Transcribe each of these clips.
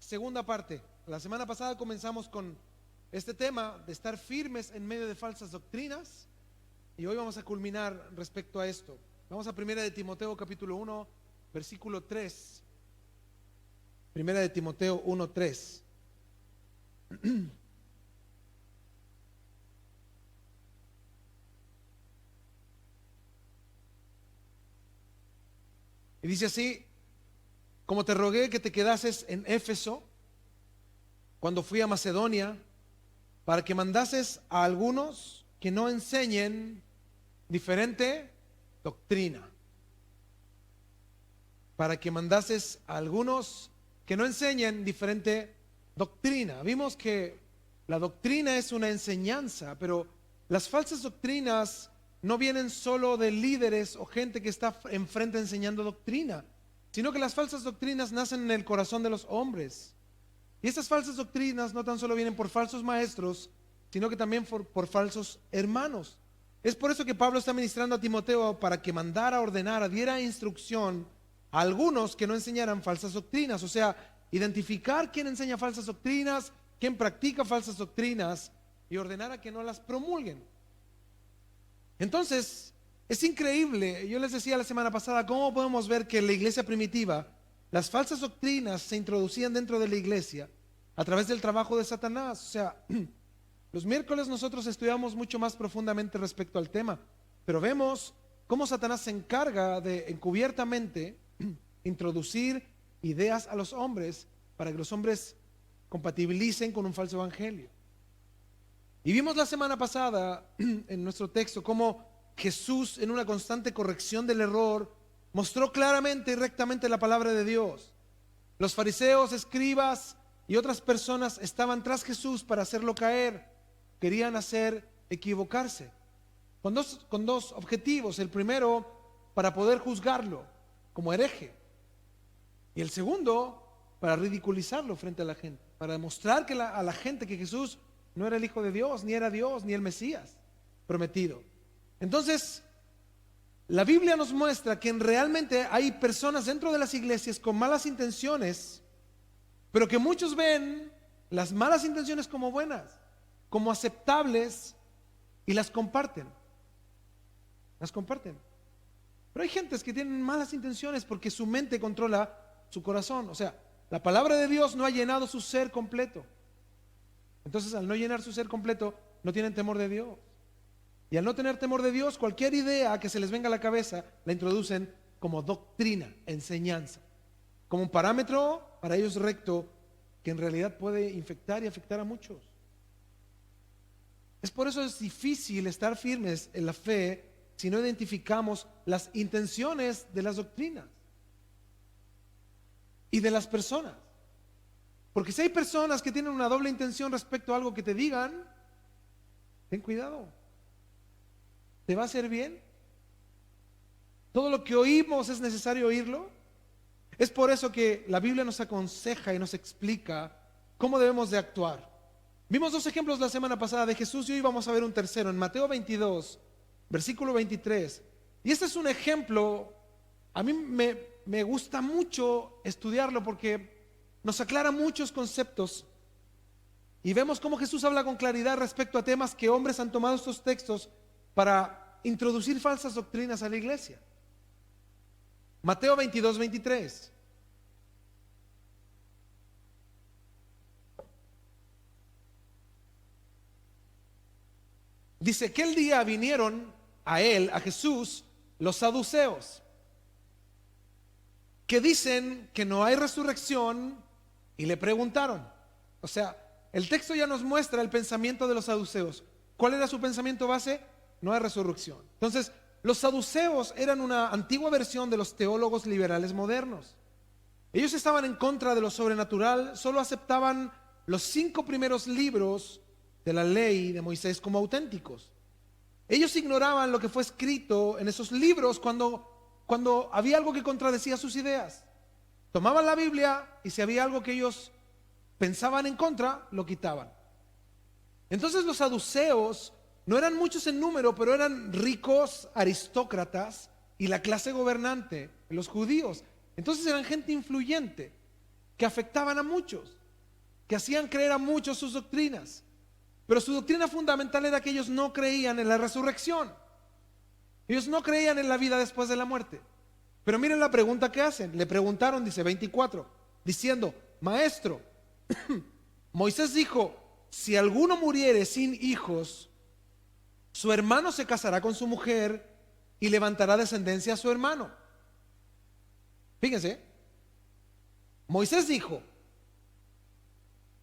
segunda parte. La semana pasada comenzamos con este tema de estar firmes en medio de falsas doctrinas y hoy vamos a culminar respecto a esto. Vamos a 1 de Timoteo capítulo 1, versículo 3. 1 de Timoteo 1, 3. Y dice así: como te rogué que te quedases en Éfeso cuando fui a Macedonia, para que mandases a algunos que no enseñen diferente doctrina. Para que mandases a algunos que no enseñen diferente doctrina. Vimos que la doctrina es una enseñanza, pero las falsas doctrinas no vienen solo de líderes o gente que está enfrente enseñando doctrina, sino que las falsas doctrinas nacen en el corazón de los hombres. Y estas falsas doctrinas no tan solo vienen por falsos maestros, sino que también por falsos hermanos. Es por eso que Pablo está ministrando a Timoteo para que mandara, ordenara, diera instrucción a algunos que no enseñaran falsas doctrinas. O sea, identificar quién enseña falsas doctrinas, quién practica falsas doctrinas y ordenar a que no las promulguen. Entonces, es increíble, yo les decía la semana pasada, cómo podemos ver que en la iglesia primitiva las falsas doctrinas se introducían dentro de la iglesia a través del trabajo de Satanás. O sea, los miércoles nosotros estudiamos mucho más profundamente respecto al tema, pero vemos cómo Satanás se encarga de encubiertamente introducir ideas a los hombres para que los hombres compatibilicen con un falso evangelio. Y vimos la semana pasada en nuestro texto cómo Jesús, en una constante corrección del error, mostró claramente y rectamente la palabra de Dios. Los fariseos, escribas y otras personas estaban tras Jesús para hacerlo caer. Querían hacer equivocarse con dos objetivos. El primero, para poder juzgarlo como hereje, y el segundo, para ridiculizarlo frente a la gente, para demostrar a la gente que Jesús no era el Hijo de Dios, ni era Dios, ni el Mesías prometido. Entonces, la Biblia nos muestra que realmente hay personas dentro de las iglesias con malas intenciones, pero que muchos ven las malas intenciones como buenas, como aceptables, y las comparten. Las comparten. Pero hay gentes que tienen malas intenciones porque su mente controla su corazón. O sea, la palabra de Dios no ha llenado su ser completo. Entonces, al no llenar su ser completo, no tienen temor de Dios. Y al no tener temor de Dios, cualquier idea que se les venga a la cabeza la introducen como doctrina, enseñanza, como un parámetro para ellos recto, que en realidad puede infectar y afectar a muchos. Es por eso es difícil estar firmes en la fe si no identificamos las intenciones de las doctrinas y de las personas. Porque si hay personas que tienen una doble intención respecto a algo que te digan, ten cuidado. ¿Te va a hacer bien? ¿Todo lo que oímos es necesario oírlo? Es por eso que la Biblia nos aconseja y nos explica cómo debemos de actuar. Vimos dos ejemplos la semana pasada de Jesús y hoy vamos a ver un tercero en Mateo 22, versículo 23. Y este es un ejemplo, a mí me gusta mucho estudiarlo porque nos aclara muchos conceptos y vemos cómo Jesús habla con claridad respecto a temas que hombres han tomado estos textos para introducir falsas doctrinas a la iglesia. Mateo 22, 23. Dice: aquel día vinieron a él, a Jesús, los saduceos, que dicen que no hay resurrección, y le preguntaron. O sea, el texto ya nos muestra el pensamiento de los saduceos. ¿Cuál era su pensamiento base? No hay resurrección. Entonces, los saduceos eran una antigua versión de los teólogos liberales modernos. Ellos estaban en contra de lo sobrenatural, solo aceptaban los 5 primeros libros de la ley de Moisés como auténticos. Ellos ignoraban lo que fue escrito en esos libros cuando había algo que contradecía sus ideas. Tomaban la Biblia y si había algo que ellos pensaban en contra, lo quitaban. Entonces los saduceos no eran muchos en número, pero eran ricos aristócratas y la clase gobernante, los judíos. Entonces eran gente influyente que afectaban a muchos. que hacían creer a muchos sus doctrinas. Pero su doctrina fundamental era que ellos no creían en la resurrección. Ellos no creían en la vida después de la muerte. Pero miren la pregunta que hacen. Le preguntaron, dice 24, diciendo: Maestro, Moisés dijo: si alguno muriere sin hijos, su hermano se casará con su mujer y levantará descendencia a su hermano. Fíjense, Moisés dijo: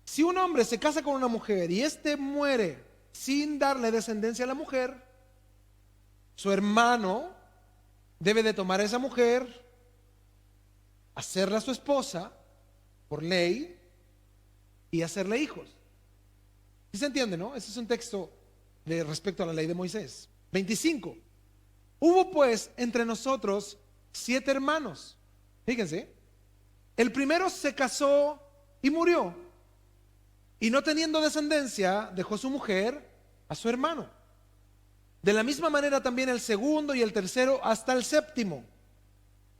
si un hombre se casa con una mujer y éste muere sin darle descendencia a la mujer, su hermano debe de tomar a esa mujer, hacerla su esposa por ley y hacerle hijos. ¿Sí se entiende, no? Ese es un texto de respecto a la ley de Moisés. 25. Hubo pues entre nosotros 7 hermanos. Fíjense, el primero se casó y murió, y no teniendo descendencia dejó su mujer a su hermano. De la misma manera también el segundo y el tercero hasta el séptimo.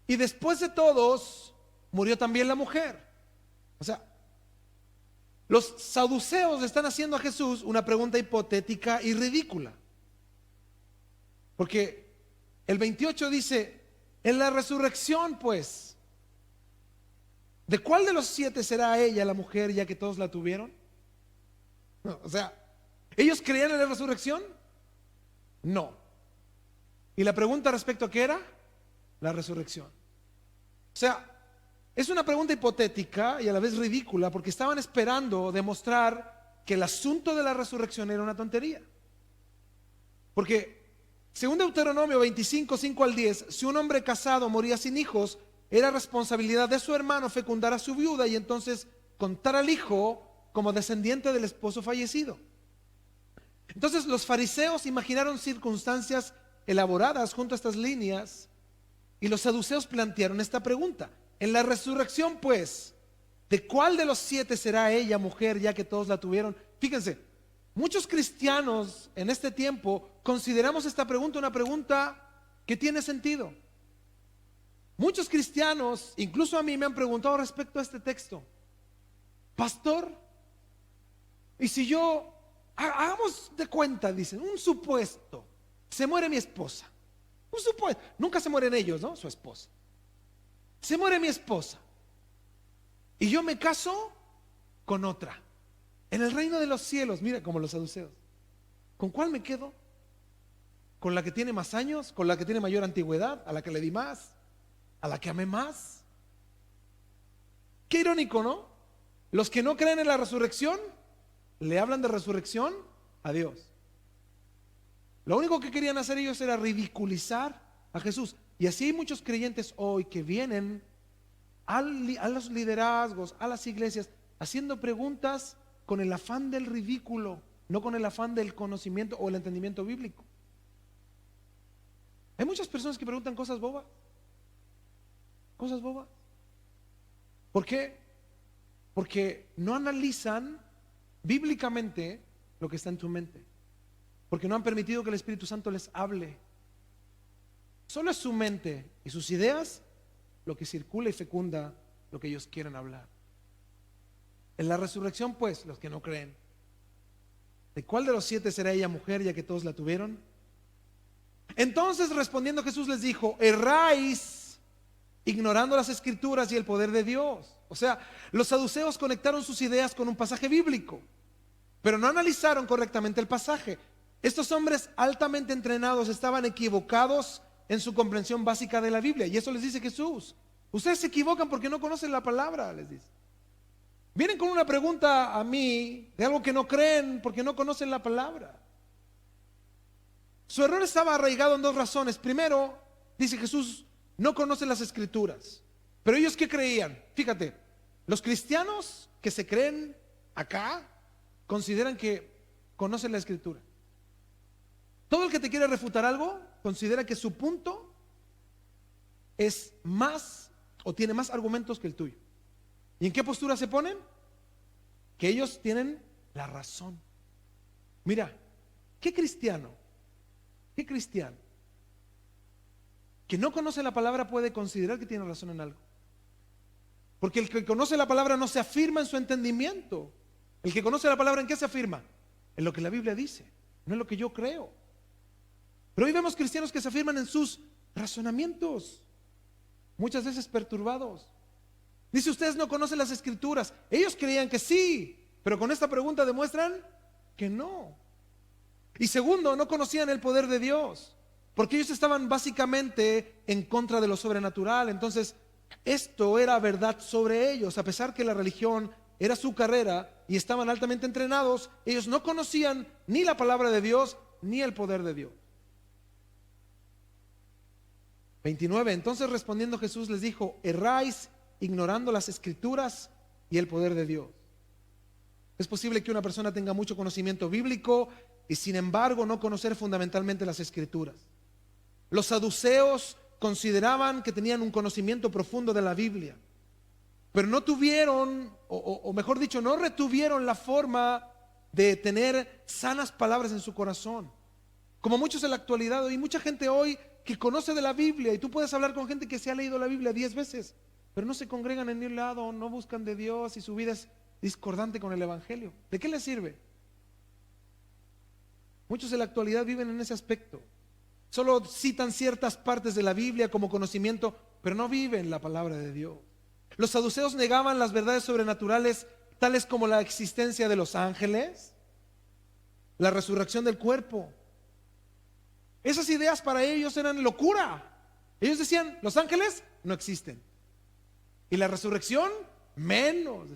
Y después de todos murió también la mujer. O sea, los saduceos le están haciendo a Jesús una pregunta hipotética y ridícula. Porque el 28 dice: en la resurrección, pues, ¿de cuál de los 7 será ella la mujer, ya que todos la tuvieron? No, o sea, ¿ellos creían en la resurrección? No. Y la pregunta respecto a qué era: la resurrección. O sea, es una pregunta hipotética y a la vez ridícula, porque estaban esperando demostrar que el asunto de la resurrección era una tontería. Porque según Deuteronomio 25, 5 al 10, si un hombre casado moría sin hijos, era responsabilidad de su hermano fecundar a su viuda y entonces contar al hijo como descendiente del esposo fallecido. Entonces los fariseos imaginaron circunstancias elaboradas junto a estas líneas, y los saduceos plantearon esta pregunta: en la resurrección, pues, ¿de cuál de los 7 será ella mujer, ya que todos la tuvieron? Fíjense, muchos cristianos en este tiempo consideramos esta pregunta una pregunta que tiene sentido. Muchos cristianos, incluso a mí, me han preguntado respecto a este texto: pastor, y si yo, hagamos de cuenta, dicen, un supuesto, se muere mi esposa, un supuesto, nunca se mueren ellos, ¿no? Su esposa. Se muere mi esposa y yo me caso con otra en el reino de los cielos. Mira, como los saduceos, ¿con cuál me quedo? ¿Con la que tiene más años? ¿Con la que tiene mayor antigüedad? ¿A la que le di más? ¿A la que amé más? Qué irónico, ¿no? Los que no creen en la resurrección le hablan de resurrección a Dios. Lo único que querían hacer ellos era ridiculizar a Jesús. Y así hay muchos creyentes hoy que vienen a los liderazgos, a las iglesias, haciendo preguntas con el afán del ridículo, no con el afán del conocimiento o el entendimiento bíblico. Hay muchas personas que preguntan cosas bobas. Cosas bobas. ¿Por qué? Porque no analizan bíblicamente lo que está en tu mente. Porque no han permitido que el Espíritu Santo les hable. Solo es su mente y sus ideas lo que circula y fecunda lo que ellos quieren hablar. En la resurrección, pues, los que no creen, ¿de cuál de los 7 será ella mujer, ya que todos la tuvieron? Entonces, respondiendo, Jesús les dijo: erráis ignorando las escrituras y el poder de Dios. O sea, los saduceos conectaron sus ideas con un pasaje bíblico, pero no analizaron correctamente el pasaje. Estos hombres altamente entrenados estaban equivocados en su comprensión básica de la Biblia, y eso les dice Jesús. Ustedes se equivocan porque no conocen la palabra, les dice. Vienen con una pregunta a mí de algo que no creen porque no conocen la palabra. Su error estaba arraigado en 2 razones. Primero, dice Jesús, no conocen las escrituras. Pero ellos, ¿qué creían? Fíjate, los cristianos que se creen acá consideran que conocen la escritura. Todo el que te quiere refutar algo considera que su punto es más o tiene más argumentos que el tuyo. ¿Y en qué postura se ponen? Que ellos tienen la razón. Mira, ¿qué cristiano que no conoce la palabra puede considerar que tiene razón en algo? Porque el que conoce la palabra no se afirma en su entendimiento. El que conoce la palabra, ¿en qué se afirma? En lo que la Biblia dice, no en lo que yo creo. Pero hoy vemos cristianos que se afirman en sus razonamientos, muchas veces perturbados. Dice, ustedes no conocen las escrituras. Ellos creían que sí, pero con esta pregunta demuestran que no. Y segundo, no conocían el poder de Dios, porque ellos estaban básicamente en contra de lo sobrenatural. Entonces, esto era verdad sobre ellos. A pesar que la religión era su carrera y estaban altamente entrenados, ellos no conocían ni la palabra de Dios ni el poder de Dios. 29. Entonces respondiendo Jesús les dijo, erráis ignorando las escrituras y el poder de Dios. Es posible que una persona tenga mucho conocimiento bíblico y sin embargo no conocer fundamentalmente las escrituras. Los saduceos consideraban que tenían un conocimiento profundo de la Biblia, pero no tuvieron, o mejor dicho, no retuvieron la forma de tener sanas palabras en su corazón. Como muchos en la actualidad, y mucha gente hoy que conoce de la Biblia, y tú puedes hablar con gente que se ha leído la Biblia 10 veces, pero no se congregan en ningún lado, no buscan de Dios y su vida es discordante con el Evangelio. ¿De qué les sirve? Muchos en la actualidad viven en ese aspecto. Solo citan ciertas partes de la Biblia como conocimiento, pero no viven la palabra de Dios. Los saduceos negaban las verdades sobrenaturales, tales como la existencia de los ángeles, la resurrección del cuerpo. Esas ideas para ellos eran locura. Ellos decían, los ángeles no existen. Y la resurrección, menos.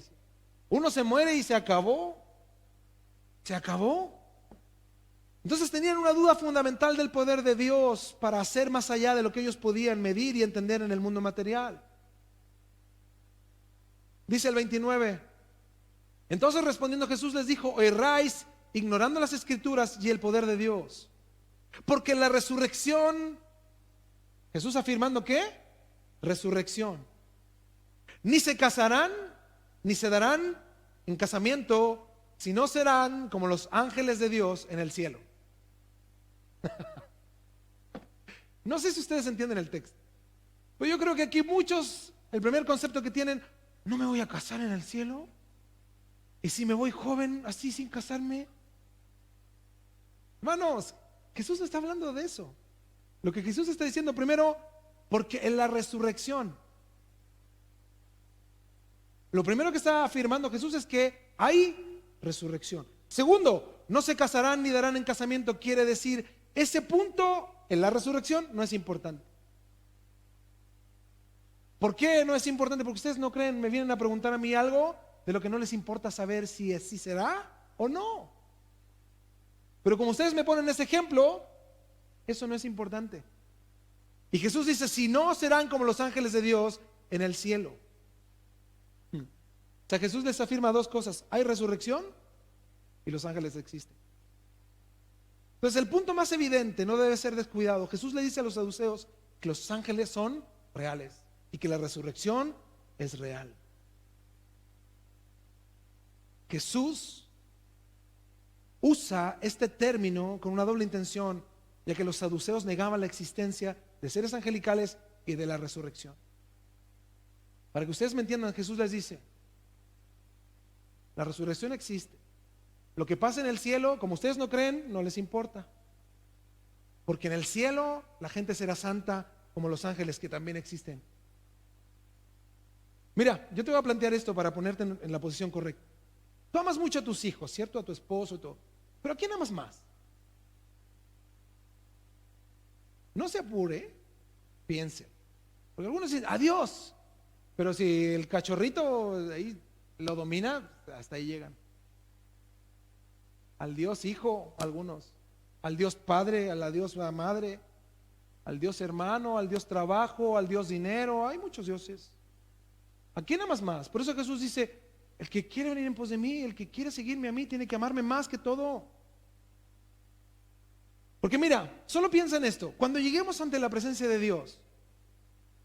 Uno se muere y se acabó. Se acabó. Entonces tenían una duda fundamental del poder de Dios para hacer más allá de lo que ellos podían medir y entender en el mundo material. Dice el 29. Entonces respondiendo Jesús les dijo, erráis ignorando las escrituras y el poder de Dios. Porque la resurrección, Jesús afirmando ¿qué? Resurrección. Ni se casarán, ni se darán en casamiento, sino serán como los ángeles de Dios en el cielo. No sé si ustedes entienden el texto, pero yo creo que aquí muchos, el primer concepto que tienen, no me voy a casar en el cielo. Y si me voy joven así sin casarme. Hermanos, Jesús no está hablando de eso. Lo que Jesús está diciendo primero, porque en la resurrección, lo primero que está afirmando Jesús es que hay resurrección. Segundo, no se casarán ni darán en casamiento, quiere decir, ese punto en la resurrección no es importante. ¿Por qué no es importante? Porque ustedes no creen, me vienen a preguntar a mí algo de lo que no les importa saber si será o no. Pero como ustedes me ponen ese ejemplo, eso no es importante. Y Jesús dice, si no, serán como los ángeles de Dios en el cielo. O sea, Jesús les afirma dos cosas: hay resurrección y los ángeles existen. Entonces el punto más evidente no debe ser descuidado. Jesús le dice a los saduceos que los ángeles son reales y que la resurrección es real. Jesús usa este término con una doble intención, ya que los saduceos negaban la existencia de seres angelicales y de la resurrección. Para que ustedes me entiendan, Jesús les dice, la resurrección existe. Lo que pasa en el cielo, como ustedes no creen, no les importa. Porque en el cielo la gente será santa como los ángeles que también existen. Mira, yo te voy a plantear esto para ponerte en la posición correcta. Tú amas mucho a tus hijos, ¿cierto? A tu esposo y todo. Pero ¿a quién amas más? No se apure, piense. Porque algunos dicen, adiós. Pero si el cachorrito ahí lo domina, hasta ahí llegan. Al Dios Hijo, algunos. Al Dios Padre, a la Dios Madre, al Dios Hermano, al Dios Trabajo, al Dios Dinero. Hay muchos dioses. ¿A quién amas más? Por eso Jesús dice, el que quiere venir en pos de mí, el que quiere seguirme a mí, tiene que amarme más que todo. Porque mira, solo piensa en esto. Cuando lleguemos ante la presencia de Dios,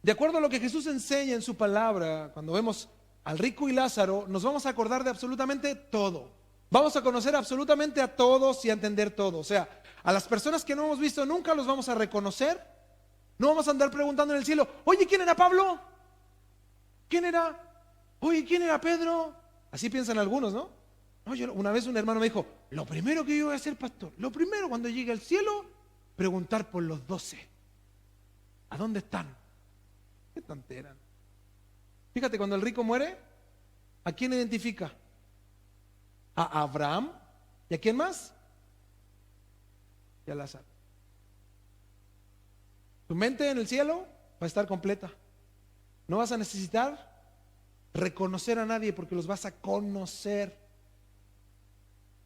de acuerdo a lo que Jesús enseña en su palabra, cuando vemos al rico y Lázaro, nos vamos a acordar de absolutamente todo. Vamos a conocer absolutamente a todos y a entender todo. O sea, a las personas que no hemos visto nunca los vamos a reconocer. No vamos a andar preguntando en el cielo, oye, ¿quién era Pablo? ¿Quién era? Oye, ¿quién era Pedro? Así piensan algunos, ¿no? No, una vez un hermano me dijo, lo primero que yo voy a hacer, pastor, lo primero cuando llegue al cielo, preguntar por los 12. ¿A dónde están? Qué tontera. Fíjate, cuando el rico muere, ¿a quién identifica? A Abraham. ¿Y a quién más? Y a Lázaro. Tu mente en el cielo va a estar completa. No vas a necesitar reconocer a nadie porque los vas a conocer.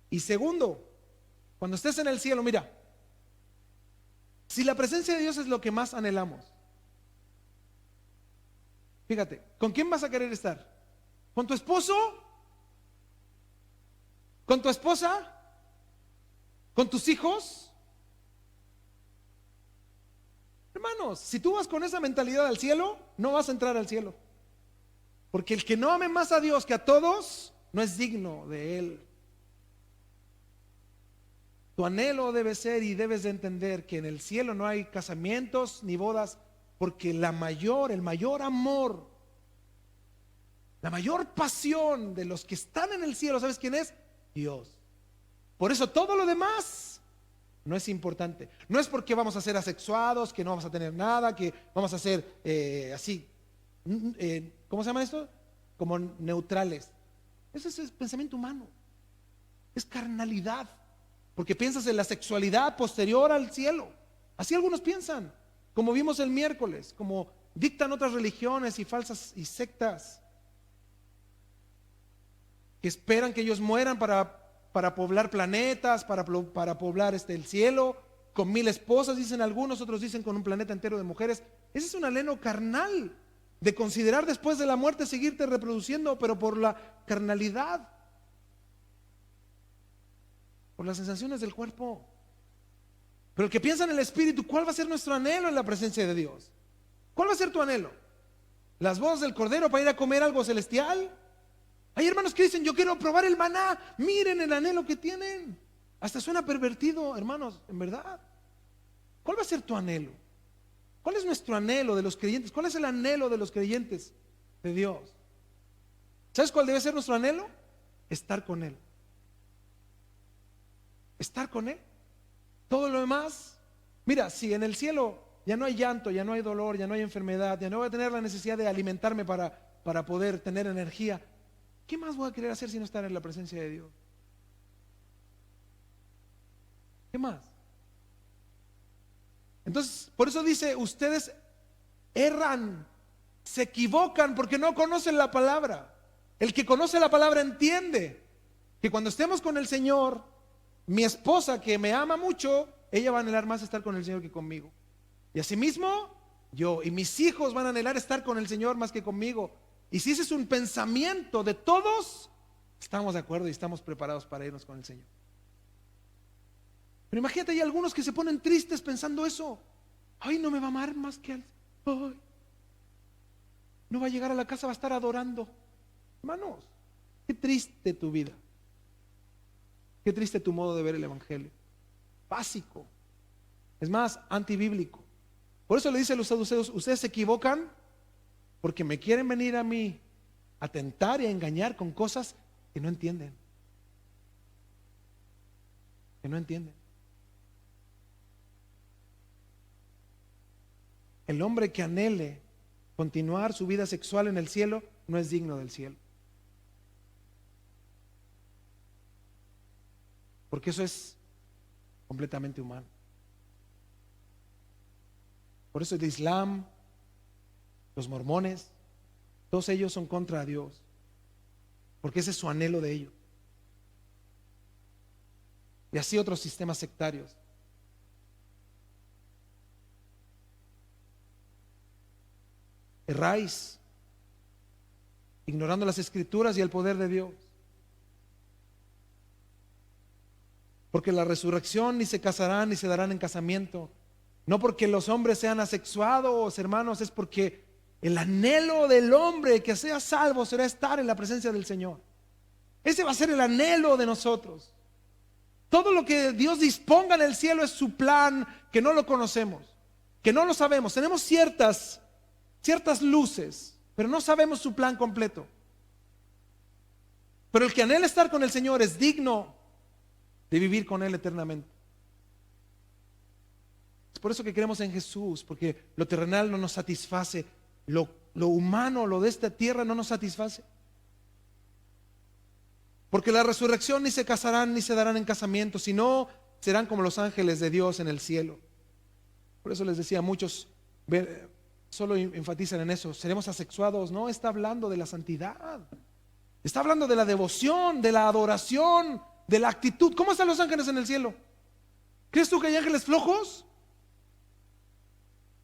Y segundo, cuando estés en el cielo, mira, si la presencia de Dios es lo que más anhelamos, fíjate, ¿con quién vas a querer estar? ¿Con tu esposo? ¿Con tu esposa? ¿Con tus hijos? Hermanos, si tú vas con esa mentalidad al cielo, no vas a entrar al cielo. Porque el que no ame más a Dios que a todos, no es digno de Él. Tu anhelo debe ser y debes de entender que en el cielo no hay casamientos ni bodas, porque el mayor amor, la mayor pasión de los que están en el cielo, ¿sabes quién es? Dios. Por eso todo lo demás no es importante. No es porque vamos a ser asexuados, que no vamos a tener nada, que vamos a ser así, ¿cómo se llama esto? Como neutrales. Ese es el pensamiento humano. Es carnalidad. Porque piensas en la sexualidad posterior al cielo. Así algunos piensan, como vimos el miércoles, como dictan otras religiones y falsas y sectas que esperan que ellos mueran para poblar planetas, para poblar el cielo, con 1000 esposas, dicen algunos, otros dicen con un planeta entero de mujeres. Ese es un anhelo carnal, de considerar después de la muerte seguirte reproduciendo, pero por la carnalidad, por las sensaciones del cuerpo. Pero el que piensa en el Espíritu, ¿cuál va a ser nuestro anhelo en la presencia de Dios? ¿Cuál va a ser tu anhelo? ¿Las bodas del Cordero para ir a comer algo celestial? Hay hermanos que dicen, yo quiero probar el maná. Miren el anhelo que tienen. Hasta suena pervertido, hermanos, en verdad. ¿Cuál va a ser tu anhelo? ¿Cuál es nuestro anhelo de los creyentes? ¿Cuál es el anhelo de los creyentes de Dios? ¿Sabes cuál debe ser nuestro anhelo? Estar con Él. Estar con Él. Todo lo demás, mira, si en el cielo ya no hay llanto, ya no hay dolor, ya no hay enfermedad, ya no voy a tener la necesidad de alimentarme para poder tener energía, ¿qué más voy a querer hacer sino estar en la presencia de Dios? ¿Qué más? Entonces, por eso dice, ustedes erran, se equivocan porque no conocen la palabra. El que conoce la palabra entiende que cuando estemos con el Señor, mi esposa que me ama mucho, ella va a anhelar más estar con el Señor que conmigo. Y asimismo, yo y mis hijos van a anhelar estar con el Señor más que conmigo. Y si ese es un pensamiento de todos, estamos de acuerdo y estamos preparados para irnos con el Señor. Pero imagínate, hay algunos que se ponen tristes pensando eso. Ay, no me va a amar más que él. Ay, no va a llegar a la casa, va a estar adorando. Hermanos, qué triste tu vida. Qué triste tu modo de ver el evangelio. Básico. Es más, antibíblico. Por eso le dice a los saduceos, ustedes se equivocan porque me quieren venir a mí a tentar y a engañar con cosas que no entienden. Que no entienden. El hombre que anhele continuar su vida sexual en el cielo no es digno del cielo. Porque eso es completamente humano. Por eso el Islam, los mormones, todos ellos son contra Dios. Porque ese es su anhelo de ellos. Y así otros sistemas sectarios. Erráis, ignorando las escrituras y el poder de Dios. Porque la resurrección ni se casarán ni se darán en casamiento. No porque los hombres sean asexuados, hermanos, es porque el anhelo del hombre que sea salvo será estar en la presencia del Señor. Ese va a ser el anhelo de nosotros. Todo lo que Dios disponga en el cielo es su plan, que no lo conocemos, que no lo sabemos. Tenemos ciertas luces, pero no sabemos su plan completo. Pero el que anhela estar con el Señor es digno de vivir con Él eternamente. Es por eso que creemos en Jesús, porque lo terrenal no nos satisface, lo humano, lo de esta tierra no nos satisface. Porque la resurrección ni se casarán ni se darán en casamiento, sino serán como los ángeles de Dios en el cielo. Por eso les decía, muchos solo enfatizan en eso, seremos asexuados. No, está hablando de la santidad, está hablando de la devoción, de la adoración, de la actitud. ¿Cómo están los ángeles en el cielo? ¿Crees tú que hay ángeles flojos?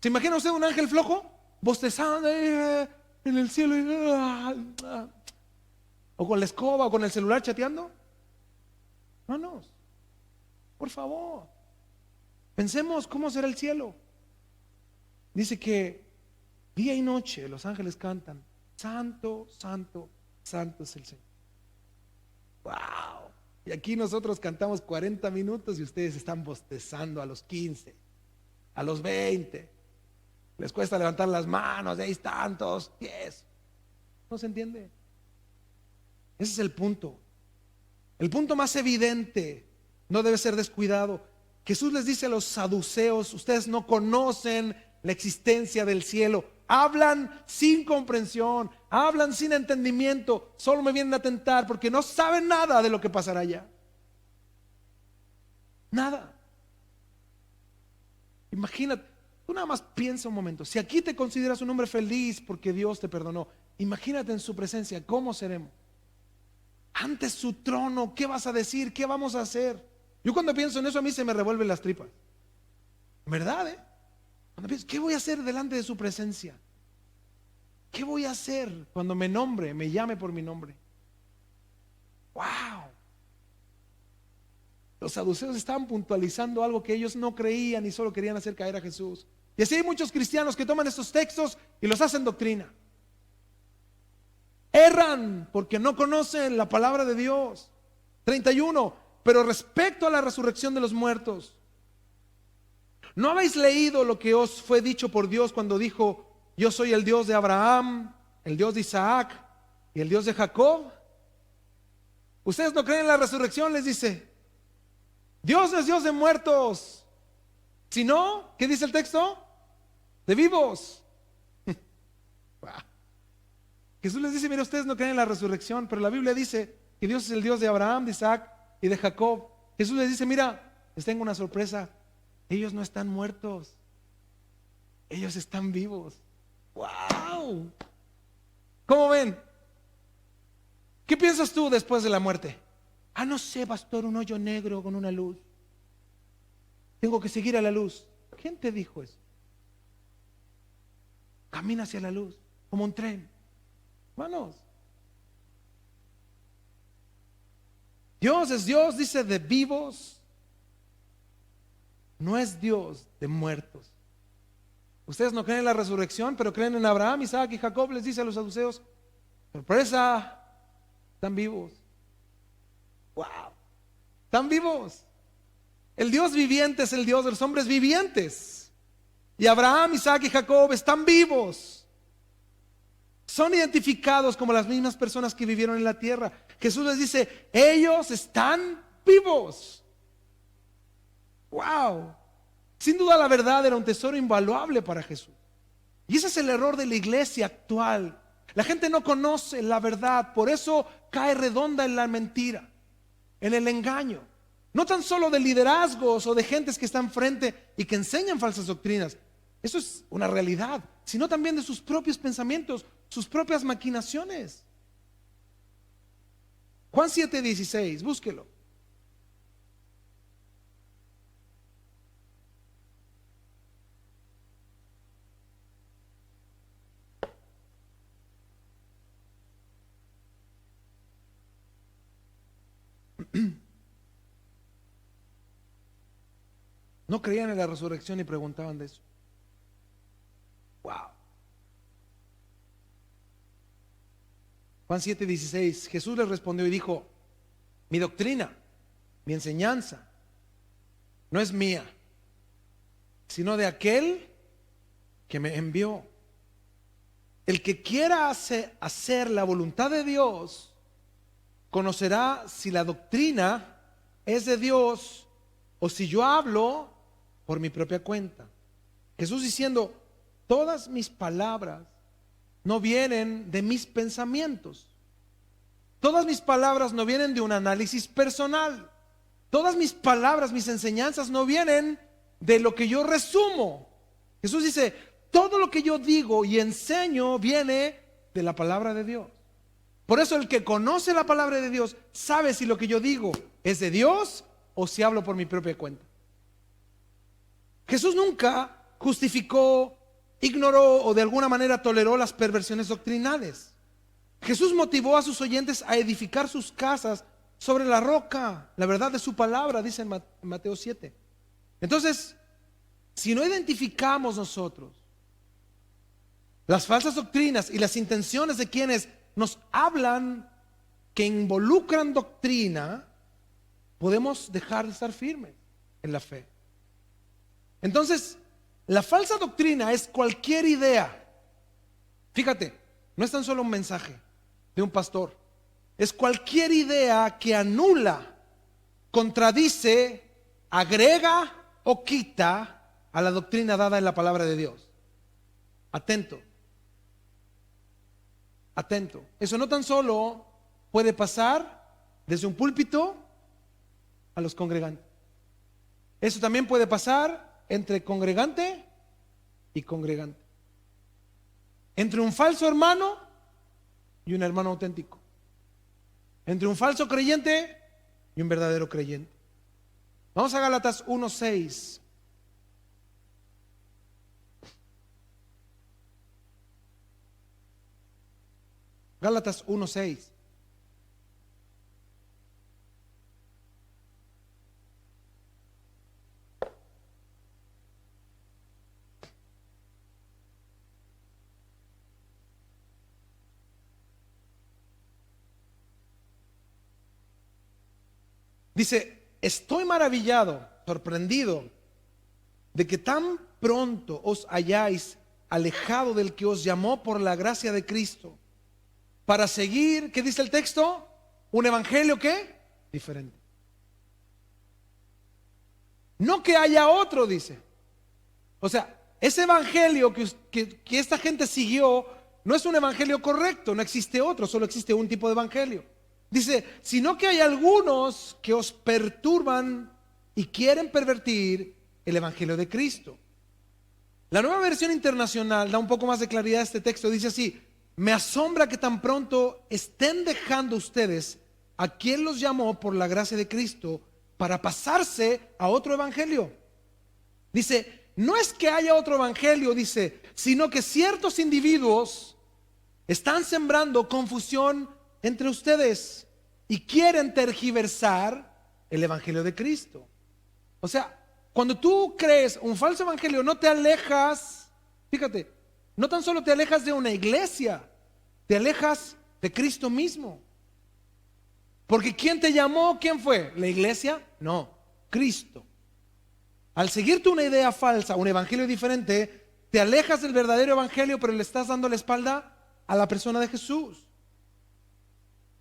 ¿Se imagina usted un ángel flojo? Bostezando en el cielo, o con la escoba o con el celular chateando. Hermanos, por favor, pensemos cómo será el cielo. Dice que día y noche los ángeles cantan: santo, santo, santo es el Señor. Wow. Y aquí nosotros cantamos 40 minutos y ustedes están bostezando a los 15, a los 20. Les cuesta levantar las manos, ahí están todos 10. ¿No se entiende? Ese es el punto. El punto más evidente no debe ser descuidado. Jesús les dice a los saduceos: ustedes no conocen la existencia del cielo, hablan sin comprensión, hablan sin entendimiento, solo me vienen a tentar porque no saben nada de lo que pasará allá. Nada. Imagínate, tú nada más piensa un momento, si aquí te consideras un hombre feliz porque Dios te perdonó, imagínate en su presencia, ¿cómo seremos? Ante su trono, ¿qué vas a decir? ¿Qué vamos a hacer? Yo cuando pienso en eso, a mí se me revuelven las tripas. ¿Verdad? Cuando pienso, ¿qué voy a hacer delante de su presencia? ¿Qué voy a hacer cuando me nombre, me llame por mi nombre? ¡Wow! Los saduceos estaban puntualizando algo que ellos no creían y solo querían hacer caer a Jesús. Y así hay muchos cristianos que toman estos textos y los hacen doctrina. Erran porque no conocen la palabra de Dios. 31. Pero respecto a la resurrección de los muertos, ¿no habéis leído lo que os fue dicho por Dios cuando dijo: yo soy el Dios de Abraham, el Dios de Isaac y el Dios de Jacob? ¿Ustedes no creen en la resurrección? Les dice. Dios no es Dios de muertos, sino, ¿qué dice el texto? De vivos. Jesús les dice: mira, ustedes no creen en la resurrección, pero la Biblia dice que Dios es el Dios de Abraham, de Isaac y de Jacob. Jesús les dice: mira, les tengo una sorpresa, ellos no están muertos, ellos están vivos. ¡Wow! ¿Cómo ven? ¿Qué piensas tú después de la muerte? No sé, pastor, un hoyo negro con una luz, tengo que seguir a la luz. ¿Quién te dijo eso? Camina hacia la luz como un tren. Hermanos, Dios es Dios, dice, de vivos, no es Dios de muertos. Ustedes no creen en la resurrección, pero creen en Abraham, Isaac y Jacob. Les dice a los saduceos: sorpresa, están vivos. Wow, están vivos. El Dios viviente es el Dios de los hombres vivientes. Y Abraham, Isaac y Jacob están vivos. Son identificados como las mismas personas que vivieron en la tierra. Jesús les dice: ellos están vivos. Wow. Sin duda la verdad era un tesoro invaluable para Jesús. Y ese es el error de la iglesia actual. La gente no conoce la verdad, por eso cae redonda en la mentira, en el engaño. No tan solo de liderazgos o de gentes que están frente y que enseñan falsas doctrinas. Eso es una realidad, sino también de sus propios pensamientos, sus propias maquinaciones. Juan 7:16, búsquelo. No creían en la resurrección y preguntaban de eso. Wow. Juan 7:16, Jesús les respondió y dijo: mi doctrina, mi enseñanza, no es mía, sino de aquel que me envió. El que quiera hacer la voluntad de Dios, conocerá si la doctrina es de Dios o si yo hablo por mi propia cuenta. Jesús diciendo, todas mis palabras no vienen de mis pensamientos. Todas mis palabras no vienen de un análisis personal. Todas mis palabras, mis enseñanzas no vienen de lo que yo resumo. Jesús dice, todo lo que yo digo y enseño viene de la palabra de Dios. Por eso el que conoce la palabra de Dios sabe si lo que yo digo es de Dios o si hablo por mi propia cuenta. Jesús nunca justificó, ignoró o de alguna manera toleró las perversiones doctrinales. Jesús motivó a sus oyentes a edificar sus casas sobre la roca, la verdad de su palabra, dice en Mateo 7. Entonces, si no identificamos nosotros las falsas doctrinas y las intenciones de quienes nos hablan que involucran doctrina, podemos dejar de estar firmes en la fe. Entonces, la falsa doctrina es cualquier idea. Fíjate, no es tan solo un mensaje de un pastor. Es cualquier idea que anula, contradice, agrega o quita a la doctrina dada en la palabra de Dios. Atento. Atento. Eso no tan solo puede pasar desde un púlpito a los congregantes. Eso también puede pasar entre congregante y congregante. Entre un falso hermano y un hermano auténtico. Entre un falso creyente y un verdadero creyente. Vamos a Gálatas 1:6. Gálatas 1:6. Dice, estoy maravillado, sorprendido, de que tan pronto os hayáis alejado del que os llamó por la gracia de Cristo, para seguir, ¿qué dice el texto? Un evangelio ¿qué? Diferente. No que haya otro, dice. O sea, ese evangelio que esta gente siguió no es un evangelio correcto, no existe otro, solo existe un tipo de evangelio. Dice, sino que hay algunos que os perturban y quieren pervertir el evangelio de Cristo. La Nueva Versión Internacional da un poco más de claridad a este texto. Dice así, me asombra que tan pronto estén dejando ustedes a quien los llamó por la gracia de Cristo para pasarse a otro evangelio. Dice, no es que haya otro evangelio, dice, sino que ciertos individuos están sembrando confusión entre ustedes y quieren tergiversar el evangelio de Cristo. O sea, cuando tú crees un falso evangelio, no te alejas, fíjate, no tan solo te alejas de una iglesia, te alejas de Cristo mismo. Porque ¿quién te llamó? ¿Quién fue? ¿La iglesia? No, Cristo. Al seguirte una idea falsa, un evangelio diferente, te alejas del verdadero evangelio, pero le estás dando la espalda a la persona de Jesús.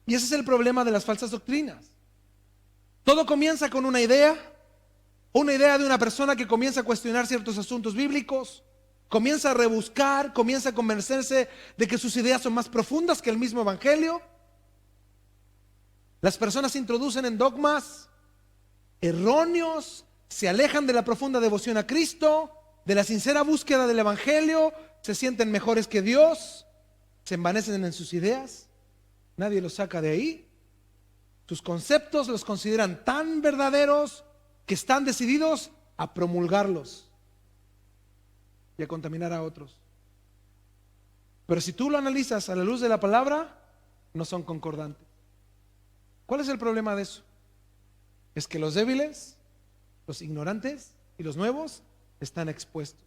Y ese es el problema de las falsas doctrinas. Todo comienza con una idea de una persona que comienza a cuestionar ciertos asuntos bíblicos, comienza a rebuscar, comienza a convencerse de que sus ideas son más profundas que el mismo evangelio. Las personas se introducen en dogmas erróneos, se alejan de la profunda devoción a Cristo, de la sincera búsqueda del evangelio, se sienten mejores que Dios, se envanecen en sus ideas. Nadie los saca de ahí. Sus conceptos los consideran tan verdaderos que están decididos a promulgarlos y a contaminar a otros. Pero si tú lo analizas a la luz de la palabra, no son concordantes. ¿Cuál es el problema de eso? Es que los débiles, los ignorantes y los nuevos están expuestos.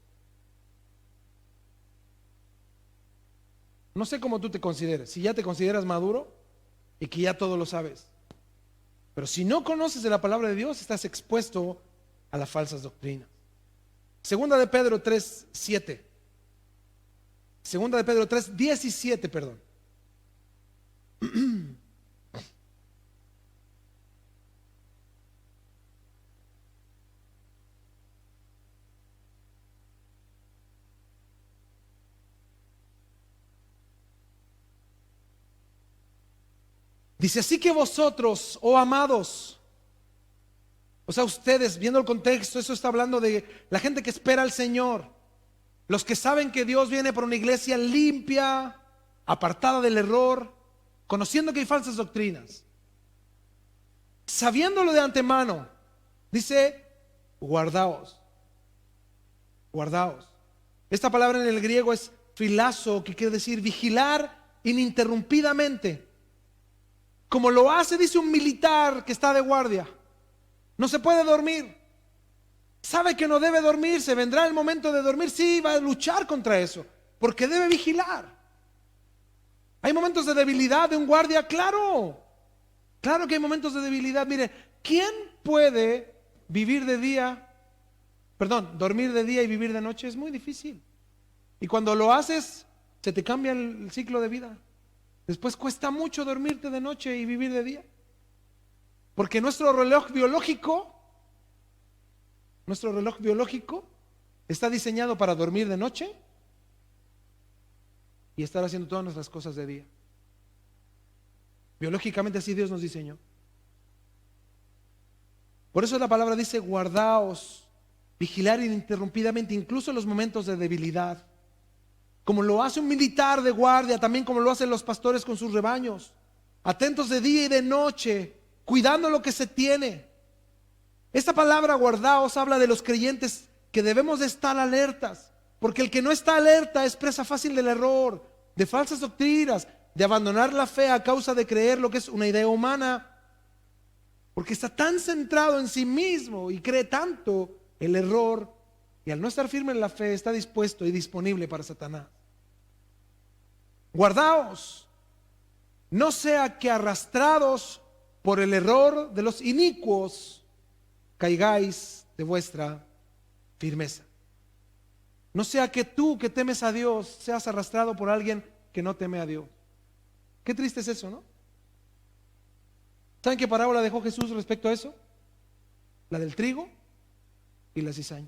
No sé cómo tú te consideres, si ya te consideras maduro y que ya todo lo sabes. Pero si no conoces de la palabra de Dios, estás expuesto a las falsas doctrinas. Segunda de Pedro 3:7. Segunda de Pedro 3:17, perdón. Dice, así que vosotros, oh amados, o sea, ustedes, viendo el contexto, eso está hablando de la gente que espera al Señor, los que saben que Dios viene por una iglesia limpia, apartada del error, conociendo que hay falsas doctrinas, sabiéndolo de antemano, dice, guardaos, guardaos. Esta palabra en el griego es filazo, que quiere decir vigilar ininterrumpidamente, como lo hace, dice, un militar que está de guardia. No se puede dormir, sabe que no debe dormirse, vendrá el momento de dormir, sí, va a luchar contra eso, porque debe vigilar. Hay momentos de debilidad de un guardia, claro, claro que hay momentos de debilidad. Mire, ¿quién puede vivir de día, dormir de día y vivir de noche? Es muy difícil. Y cuando lo haces, se te cambia el ciclo de vida. Después cuesta mucho dormirte de noche y vivir de día. Porque nuestro reloj biológico está diseñado para dormir de noche y estar haciendo todas nuestras cosas de día. Biológicamente así Dios nos diseñó. Por eso la palabra dice, guardaos, vigilar ininterrumpidamente, incluso en los momentos de debilidad. Como lo hace un militar de guardia, también como lo hacen los pastores con sus rebaños, atentos de día y de noche, cuidando lo que se tiene. Esta palabra guardaos habla de los creyentes que debemos de estar alertas, porque el que no está alerta es presa fácil del error, de falsas doctrinas, de abandonar la fe a causa de creer lo que es una idea humana, porque está tan centrado en sí mismo y cree tanto el error, y al no estar firme en la fe está dispuesto y disponible para Satanás. Guardaos, no sea que arrastrados por el error de los inicuos caigáis de vuestra firmeza. No sea que tú que temes a Dios seas arrastrado por alguien que no teme a Dios. Qué triste es eso, ¿no? ¿Saben qué parábola dejó Jesús respecto a eso? La del trigo y la cizaña.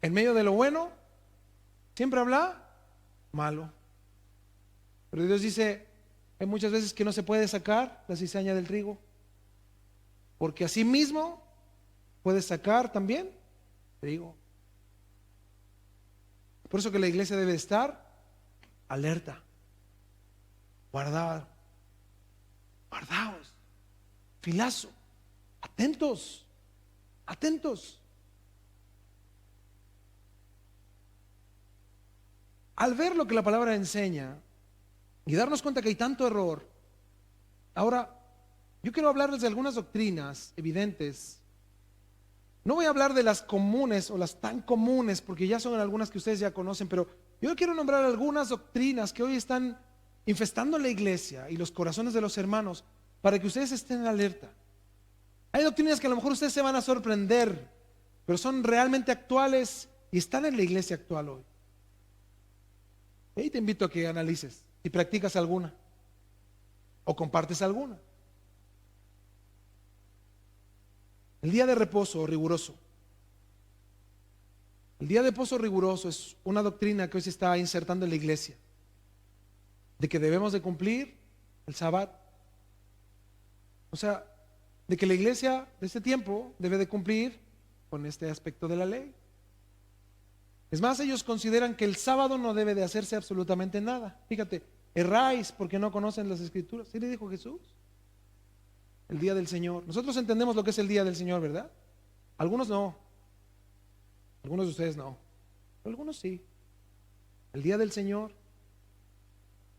En medio de lo bueno siempre habla malo. Pero Dios dice, hay muchas veces que no se puede sacar la cizaña del trigo, porque así mismo puedes sacar también trigo. Por eso que la iglesia debe estar alerta, guardaos, filazo, atentos, atentos. Al ver lo que la palabra enseña y darnos cuenta que hay tanto error, ahora yo quiero hablarles de algunas doctrinas evidentes. No voy a hablar de las comunes o las tan comunes, porque ya son algunas que ustedes ya conocen, pero yo quiero nombrar algunas doctrinas que hoy están infestando la iglesia y los corazones de los hermanos, para que ustedes estén en alerta. Hay doctrinas que a lo mejor ustedes se van a sorprender, pero son realmente actuales y están en la iglesia actual hoy. Y te invito a que analices si practicas alguna o compartes alguna. El día de reposo riguroso. El día de reposo riguroso es una doctrina que hoy se está insertando en la iglesia, de que debemos de cumplir el sábado. O sea, de que la iglesia de este tiempo debe de cumplir con este aspecto de la ley. Es más, ellos consideran que el sábado no debe de hacerse absolutamente nada. Fíjate, erráis porque no conocen las escrituras. ¿Sí le dijo Jesús? El día del Señor. Nosotros entendemos lo que es el día del Señor, ¿verdad? Algunos no. Algunos de ustedes no. Algunos sí. El día del Señor.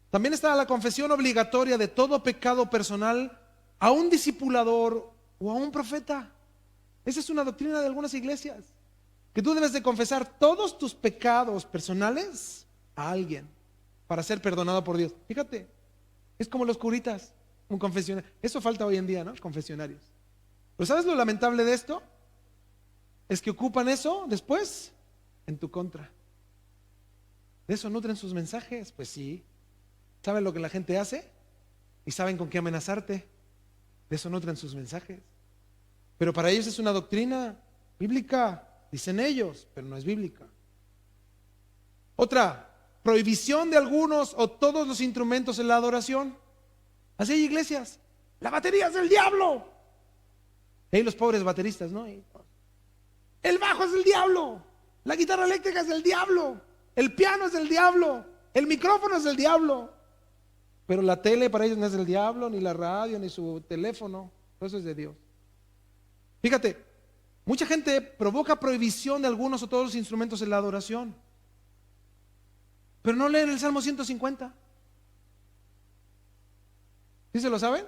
También está la confesión obligatoria de todo pecado personal a un discipulador o a un profeta. Esa es una doctrina de algunas iglesias, que tú debes de confesar todos tus pecados personales a alguien para ser perdonado por Dios. Fíjate, es como los curitas, un confesionario. Eso falta hoy en día, ¿no? Confesionarios. Pero ¿sabes lo lamentable de esto? Es que ocupan eso después en tu contra. ¿De eso nutren sus mensajes? Pues sí. ¿Saben lo que la gente hace? Y saben con qué amenazarte. De eso nutren sus mensajes. Pero para ellos es una doctrina bíblica, dicen ellos, pero no es bíblica. Otra, prohibición de algunos o todos los instrumentos en la adoración. Así hay iglesias. La batería es del diablo. Y los pobres bateristas, ¿no? El bajo es del diablo. La guitarra eléctrica es del diablo. El piano es del diablo. El micrófono es del diablo. Pero la tele para ellos no es del diablo, ni la radio, ni su teléfono. Todo eso es de Dios. Fíjate, mucha gente provoca prohibición de algunos o todos los instrumentos en la adoración. Pero no leen el Salmo 150. ¿Sí se lo saben?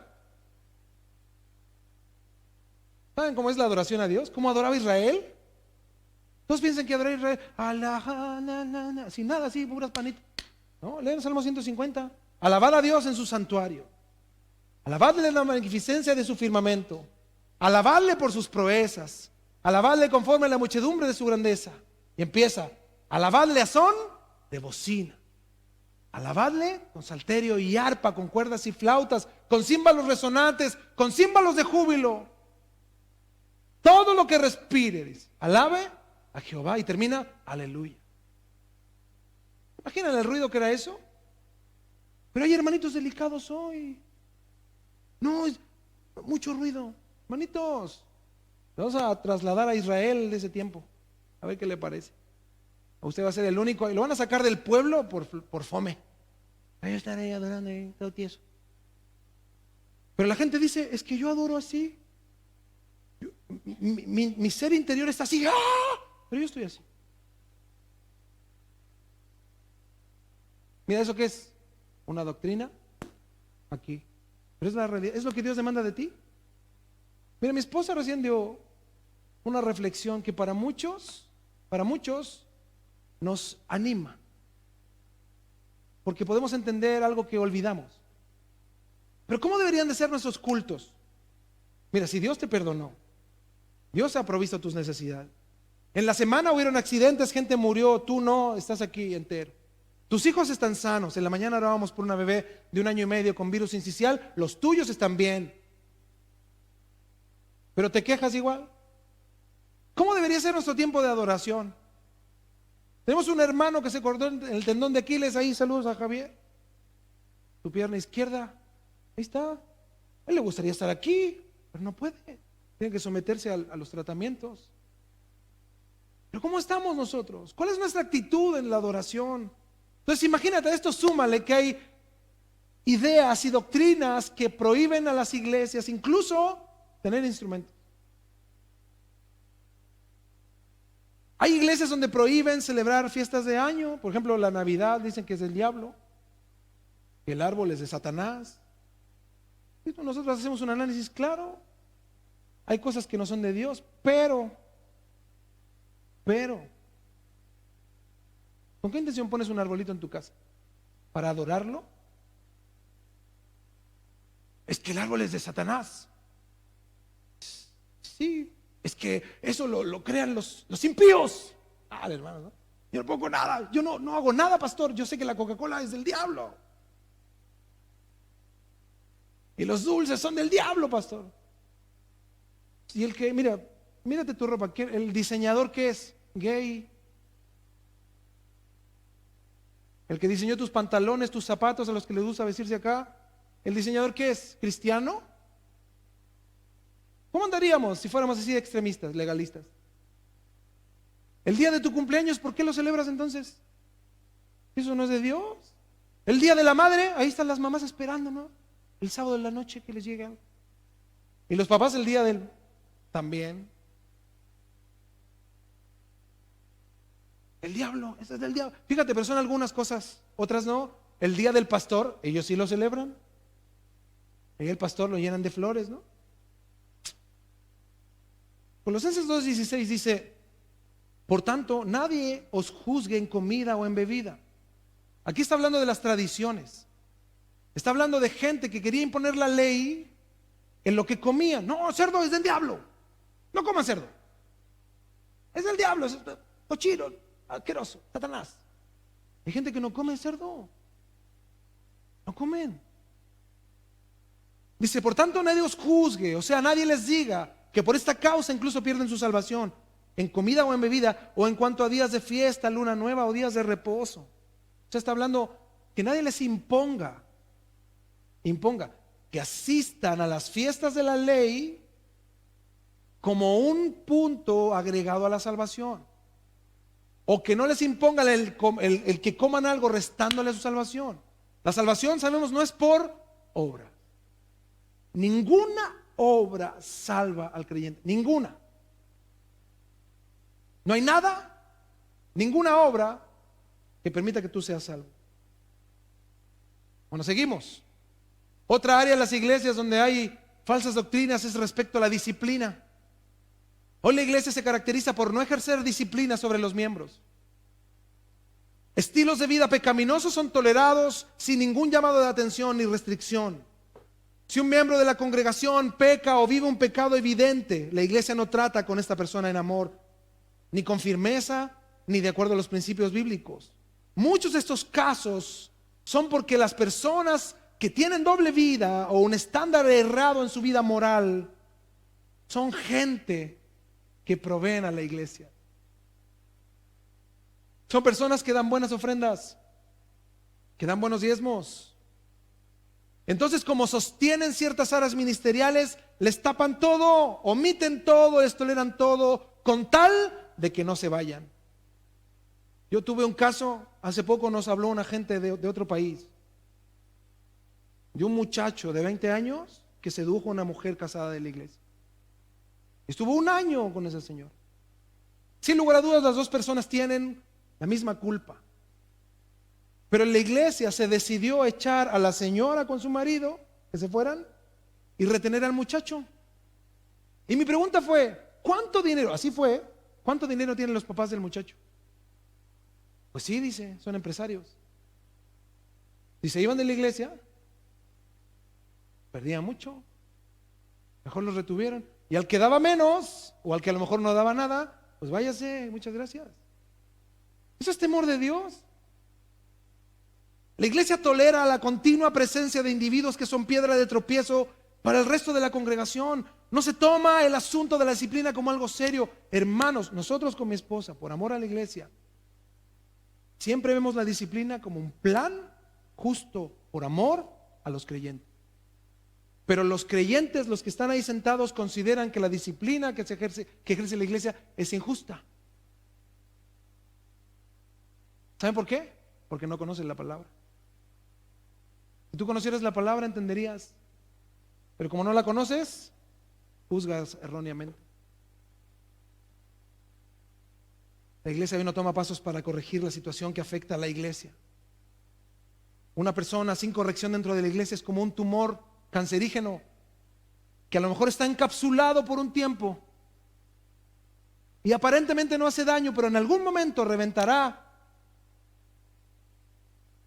¿Saben cómo es la adoración a Dios? ¿Cómo adoraba Israel? Todos piensan que adoraba Israel sin nada, así, puras panitas. No, leen el Salmo 150. Alabad a Dios en su santuario. Alabadle la magnificencia de su firmamento. Alabadle por sus proezas. Alabadle conforme a la muchedumbre de su grandeza. Y empieza, alabadle a son de bocina. Alabadle con salterio y arpa, con cuerdas y flautas, con címbalos resonantes, con címbalos de júbilo. Todo lo que respire, dice, alabe a Jehová. Y termina, aleluya. ¿Imaginan el ruido que era eso? Pero hay hermanitos delicados hoy. No, es mucho ruido. Hermanitos, vamos a trasladar a Israel de ese tiempo. A ver qué le parece. A usted va a ser el único. Y lo van a sacar del pueblo por fome. Ahí estaré adorando ahí, todo tieso. Pero la gente dice, es que yo adoro así. Mi ser interior está así. ¡Ah! Pero yo estoy así. Mira, ¿eso qué es? Una doctrina aquí. Pero es la realidad, es lo que Dios demanda de ti. Mira, mi esposa recién dio una reflexión que para muchos nos anima. Porque podemos entender algo que olvidamos. Pero ¿cómo deberían de ser nuestros cultos? Mira, si Dios te perdonó, Dios ha provisto tus necesidades. En la semana hubieron accidentes, gente murió, tú no, estás aquí entero. Tus hijos están sanos. En la mañana orábamos por una bebé de 1 año y medio con virus sincicial. Los tuyos están bien. Pero te quejas igual. ¿Cómo debería ser nuestro tiempo de adoración? Tenemos un hermano que se cortó el tendón de Aquiles. Ahí, saludos a Javier. Tu pierna izquierda, ahí está. A él le gustaría estar aquí, pero no puede. Tiene que someterse a los tratamientos. Pero ¿cómo estamos nosotros? ¿Cuál es nuestra actitud en la adoración? Entonces imagínate, a esto súmale que hay ideas y doctrinas que prohíben a las iglesias incluso tener instrumentos. Hay iglesias donde prohíben celebrar fiestas de año. Por ejemplo, la Navidad dicen que es del diablo, que el árbol es de Satanás. Y nosotros hacemos un análisis claro. Hay cosas que no son de Dios, pero ¿con qué intención pones un arbolito en tu casa? ¿Para adorarlo? Es que el árbol es de Satanás. Sí, es que eso lo crean los impíos. Hermano, ¿no? Yo no pongo nada, yo no hago nada, pastor. Yo sé que la Coca-Cola es del diablo. Y los dulces son del diablo, pastor. Y el que, mírate tu ropa, el diseñador que es gay. El que diseñó tus pantalones, tus zapatos, a los que les gusta vestirse acá. ¿El diseñador qué es? ¿Cristiano? ¿Cómo andaríamos si fuéramos así de extremistas, legalistas? El día de tu cumpleaños, ¿por qué lo celebras entonces? ¿Eso no es de Dios? El día de la madre, ahí están las mamás esperando, ¿no? El sábado de la noche que les llegue algo. Y los papás el día del también. El diablo, eso es del diablo. Fíjate, pero son algunas cosas, otras no. El día del pastor, ellos sí lo celebran. Y el pastor lo llenan de flores, ¿no? Colosenses 2:16 dice: por tanto, nadie os juzgue en comida o en bebida. Aquí está hablando de las tradiciones. Está hablando de gente que quería imponer la ley en lo que comía. No, cerdo es del diablo. No coman cerdo. Es del diablo, es cochino, asqueroso, Satanás. Hay gente que no come cerdo. No comen. Dice, por tanto nadie os juzgue, o sea, nadie les diga que por esta causa incluso pierden su salvación, en comida o en bebida, o en cuanto a días de fiesta, luna nueva o días de reposo. O sea, está hablando que nadie les imponga que asistan a las fiestas de la ley como un punto agregado a la salvación, o que no les impongan el que coman algo restándole a su salvación. La salvación, sabemos, no es por obra. Ninguna obra salva al creyente, ninguna. No hay nada, ninguna obra que permita que tú seas salvo. Bueno, seguimos. Otra área de las iglesias donde hay falsas doctrinas es respecto a la disciplina. Hoy la iglesia se caracteriza por no ejercer disciplina sobre los miembros. Estilos de vida pecaminosos son tolerados sin ningún llamado de atención ni restricción. Si un miembro de la congregación peca o vive un pecado evidente, la iglesia no trata con esta persona en amor, ni con firmeza, ni de acuerdo a los principios bíblicos. Muchos de estos casos son porque las personas que tienen doble vida o un estándar errado en su vida moral son gente que proveen a la iglesia. Son personas que dan buenas ofrendas, que dan buenos diezmos. Entonces, como sostienen ciertas áreas ministeriales, les tapan todo, omiten todo, les toleran todo, con tal de que no se vayan. Yo tuve un caso, hace poco nos habló una gente de otro país, de un muchacho de 20 años que sedujo a una mujer casada de la iglesia. Estuvo un año con ese señor. Sin lugar a dudas, las dos personas tienen la misma culpa. Pero la iglesia se decidió echar a la señora con su marido, que se fueran, y retener al muchacho. Y mi pregunta fue, ¿cuánto dinero? Así fue, ¿cuánto dinero tienen los papás del muchacho? Pues sí, dice, son empresarios. Si se iban de la iglesia, perdían mucho. Mejor los retuvieron. Y al que daba menos, o al que a lo mejor no daba nada, pues váyase, muchas gracias. Eso es temor de Dios. La iglesia tolera la continua presencia de individuos que son piedra de tropiezo para el resto de la congregación. No se toma el asunto de la disciplina como algo serio. Hermanos, nosotros con mi esposa, por amor a la iglesia, siempre vemos la disciplina como un plan justo por amor a los creyentes. Pero los creyentes, los que están ahí sentados, consideran que la disciplina que ejerce la iglesia es injusta. ¿Saben por qué? Porque no conocen la palabra. Si tú conocieras la palabra, entenderías. Pero como no la conoces, juzgas erróneamente. La iglesia hoy no toma pasos para corregir la situación que afecta a la iglesia. Una persona sin corrección dentro de la iglesia es como un tumor cancerígeno que a lo mejor está encapsulado por un tiempo y aparentemente no hace daño, pero en algún momento reventará.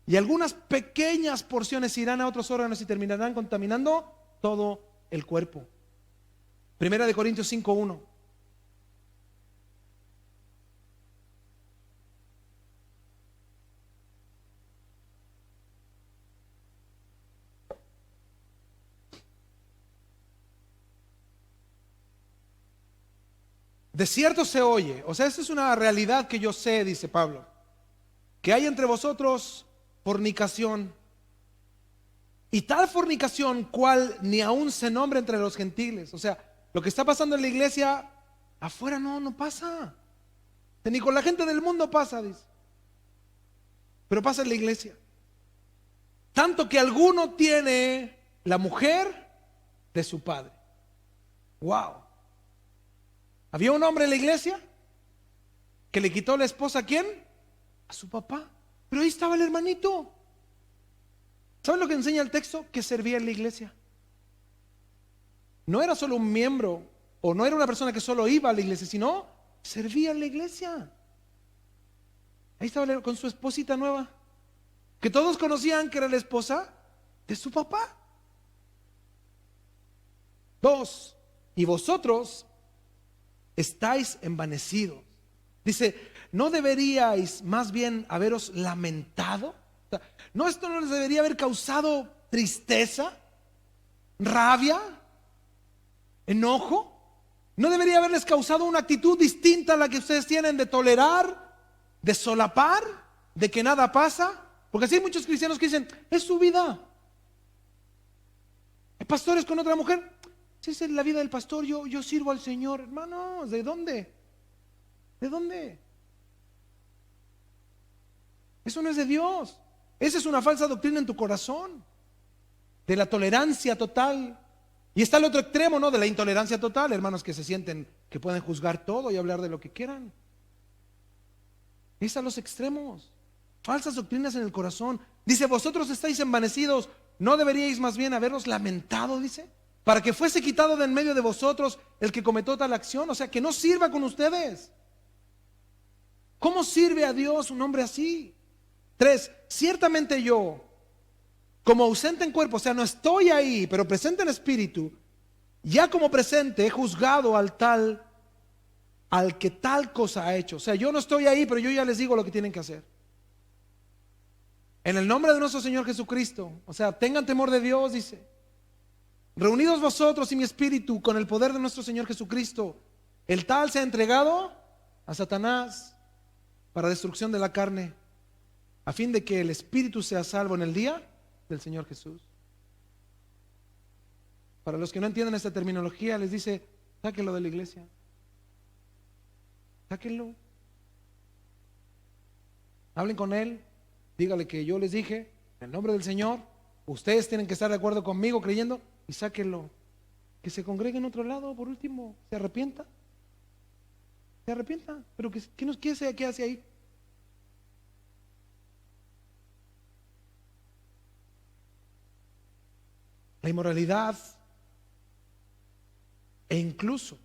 Y algunas pequeñas porciones irán a otros órganos y terminarán contaminando todo el cuerpo. Primera de Corintios 5:1. De cierto se oye, o sea, esta es una realidad que yo sé, dice Pablo, que hay entre vosotros fornicación, y tal fornicación cual ni aún se nombra entre los gentiles. O sea, lo que está pasando en la iglesia afuera no pasa, ni con la gente del mundo pasa, dice, pero pasa en la iglesia. Tanto que alguno tiene la mujer de su padre. Wow. Había un hombre en la iglesia que le quitó la esposa, ¿a quién? A su papá. Pero ahí estaba el hermanito. ¿Saben lo que enseña el texto? Que servía en la iglesia. No era solo un miembro, o no era una persona que solo iba a la iglesia, sino servía en la iglesia. Ahí estaba con su esposita nueva, que todos conocían que era la esposa de su papá. 2. Y vosotros estáis envanecidos. Dice, ¿no deberíais más bien haberos lamentado? ¿No esto no les debería haber causado tristeza, rabia, enojo? ¿No debería haberles causado una actitud distinta a la que ustedes tienen de tolerar, de solapar, de que nada pasa? Porque así hay muchos cristianos que dicen, es su vida. Pastores con otra mujer. Si esa es la vida del pastor, yo sirvo al Señor. Hermanos, ¿de dónde? ¿De dónde? Eso no es de Dios. Esa es una falsa doctrina en tu corazón, de la tolerancia total. Y está el otro extremo, ¿no? De la intolerancia total, hermanos que se sienten que pueden juzgar todo y hablar de lo que quieran. Es a los extremos. Falsas doctrinas en el corazón. Dice, vosotros estáis envanecidos, ¿no deberíais más bien haberos lamentado? Dice, para que fuese quitado de en medio de vosotros el que cometió tal acción. O sea, que no sirva con ustedes. ¿Cómo sirve a Dios un hombre así? 3, ciertamente yo, como ausente en cuerpo, o sea, no estoy ahí, pero presente en espíritu, ya como presente he juzgado al que tal cosa ha hecho. O sea, yo no estoy ahí, pero yo ya les digo lo que tienen que hacer. En el nombre de nuestro Señor Jesucristo, o sea, tengan temor de Dios, dice. Reunidos vosotros y mi espíritu con el poder de nuestro Señor Jesucristo, el tal se ha entregado a Satanás para destrucción de la carne, a fin de que el espíritu sea salvo en el día del Señor Jesús. Para los que no entienden esta terminología, les dice, sáquenlo de la iglesia. Sáquenlo. Hablen con él. Dígale que yo les dije, en el nombre del Señor, ustedes tienen que estar de acuerdo conmigo creyendo, y sáquenlo. Que se congregue en otro lado, por último, se arrepienta. Se arrepienta. Pero ¿qué hace ahí? La inmoralidad, e incluso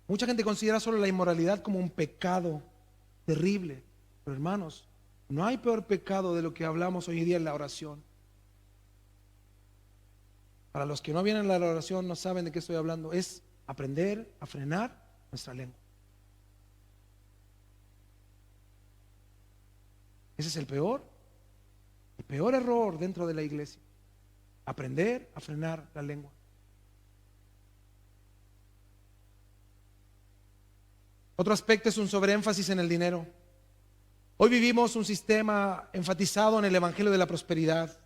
mucha gente considera solo la inmoralidad como un pecado terrible. Pero hermanos, no hay peor pecado de lo que hablamos hoy en día en la oración. Para los que no vienen a la oración no saben de qué estoy hablando. Es aprender a frenar nuestra lengua. Ese es el peor error dentro de la iglesia. Aprender a frenar la lengua. Otro aspecto es un sobreénfasis en el dinero. Hoy vivimos un sistema enfatizado en el evangelio de la prosperidad,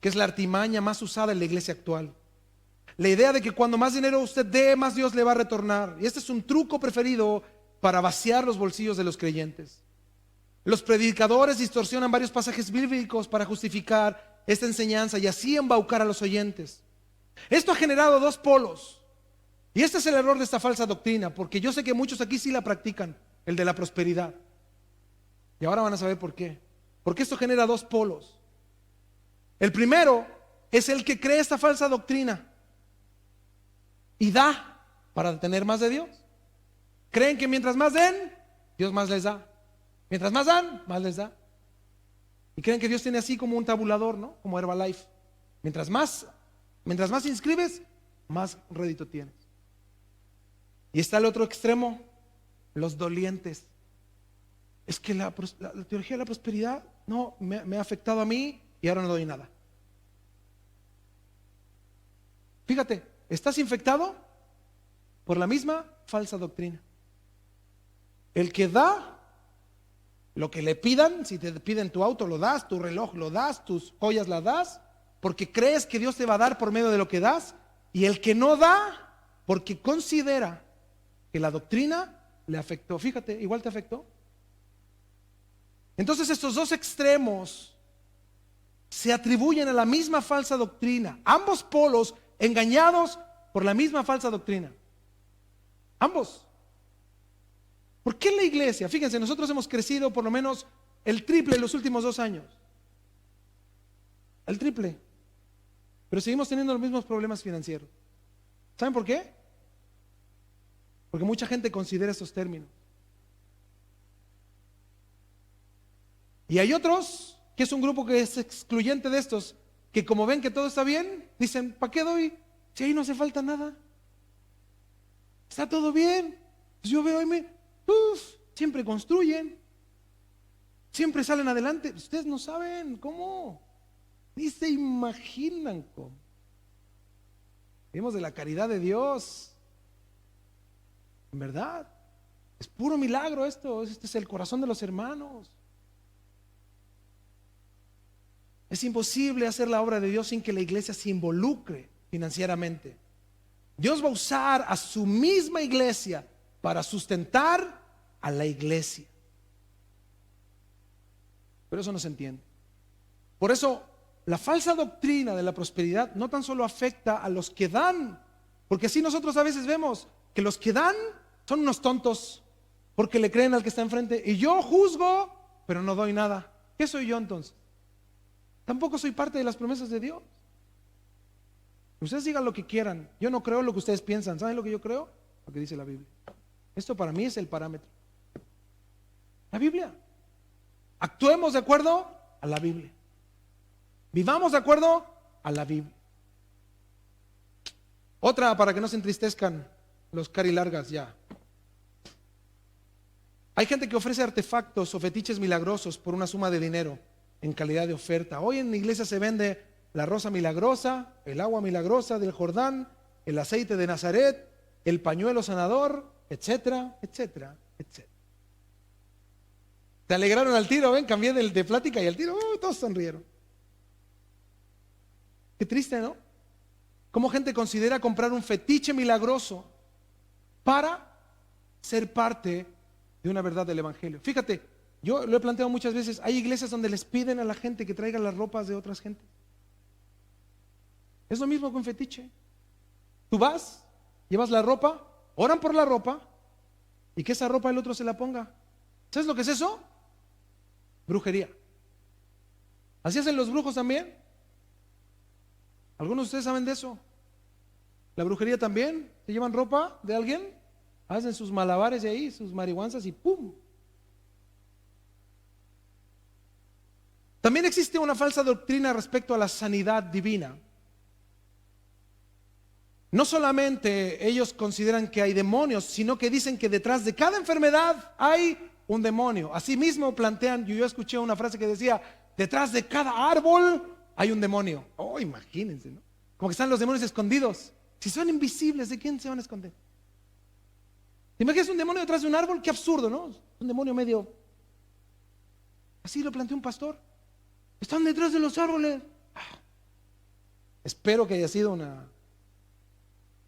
que es la artimaña más usada en la iglesia actual. La idea de que cuando más dinero usted dé, más Dios le va a retornar. Y este es un truco preferido para vaciar los bolsillos de los creyentes. Los predicadores distorsionan varios pasajes bíblicos para justificar esta enseñanza y así embaucar a los oyentes. Esto ha generado dos polos. Y este es el error de esta falsa doctrina, porque yo sé que muchos aquí sí la practican, el de la prosperidad. Y ahora van a saber por qué. Porque esto genera dos polos. El primero es el que cree esta falsa doctrina y da para tener más de Dios. Creen que mientras más den, Dios más les da. Mientras más dan, más les da. Y creen que Dios tiene así como un tabulador, ¿no? Como Herbalife. Mientras más inscribes, más rédito tienes. Y está el otro extremo, los dolientes. Es que la teología de la prosperidad no me ha afectado a mí y ahora no doy nada. Fíjate, estás infectado por la misma falsa doctrina. El que da lo que le pidan, si te piden tu auto lo das, tu reloj lo das, tus joyas las das, porque crees que Dios te va a dar por medio de lo que das. Y el que no da, porque considera que la doctrina le afectó. Fíjate, igual te afectó. Entonces estos dos extremos se atribuyen a la misma falsa doctrina. Ambos polos engañados por la misma falsa doctrina. Ambos. ¿Por qué la iglesia? Fíjense, nosotros hemos crecido por lo menos el triple en los últimos 2 años. El triple. Pero seguimos teniendo los mismos problemas financieros. ¿Saben por qué? Porque mucha gente considera estos términos. Y hay otros, que es un grupo que es excluyente de estos, que como ven que todo está bien, dicen, ¿para qué doy? Si ahí no hace falta nada. Está todo bien. Pues yo veo y siempre construyen, siempre salen adelante. Ustedes no saben cómo, ni se imaginan cómo. Vivimos de la caridad de Dios. En verdad, es puro milagro esto. Este es el corazón de los hermanos. Es imposible hacer la obra de Dios sin que la iglesia se involucre financieramente. Dios va a usar a su misma iglesia para sustentar a la iglesia. Pero eso no se entiende. Por eso la falsa doctrina de la prosperidad no tan solo afecta a los que dan, porque así nosotros a veces vemos que los que dan son unos tontos porque le creen al que está enfrente, y yo juzgo pero no doy nada. ¿Qué soy yo entonces? Tampoco soy parte de las promesas de Dios. Ustedes digan lo que quieran, yo no creo lo que ustedes piensan. ¿Saben lo que yo creo? Lo que dice la Biblia. Esto para mí es el parámetro, la Biblia. Actuemos de acuerdo a la Biblia, vivamos de acuerdo a la Biblia. Otra, para que no se entristezcan los carilargas ya. Hay gente que ofrece artefactos o fetiches milagrosos por una suma de dinero en calidad de oferta. Hoy en la iglesia se vende la rosa milagrosa, el agua milagrosa del Jordán, el aceite de Nazaret, el pañuelo sanador, etcétera, etcétera, etcétera. ¿Te alegraron al tiro? Ven, cambié de plática y al tiro, todos sonrieron. Qué triste, ¿no? Cómo gente considera comprar un fetiche milagroso para ser parte de una verdad del evangelio. Fíjate, yo lo he planteado muchas veces, hay iglesias donde les piden a la gente que traigan las ropas de otras gentes. Es lo mismo que un fetiche. Tú vas, llevas la ropa, oran por la ropa y que esa ropa el otro se la ponga. ¿Sabes lo que es eso? Brujería. ¿Así hacen los brujos también? ¿Algunos de ustedes saben de eso? La brujería también. Se llevan ropa de alguien, hacen sus malabares de ahí, sus marihuanzas y ¡pum! También existe una falsa doctrina respecto a la sanidad divina. No solamente ellos consideran que hay demonios, sino que dicen que detrás de cada enfermedad hay un demonio. Asimismo plantean, yo escuché una frase que decía, detrás de cada árbol hay un demonio. Oh, imagínense, ¿no? Como que están los demonios escondidos. Si son invisibles, ¿de quién se van a esconder? ¿Te imaginas un demonio detrás de un árbol? Qué absurdo, ¿no? Un demonio medio. Así lo planteó un pastor. Están detrás de los árboles. Espero que haya sido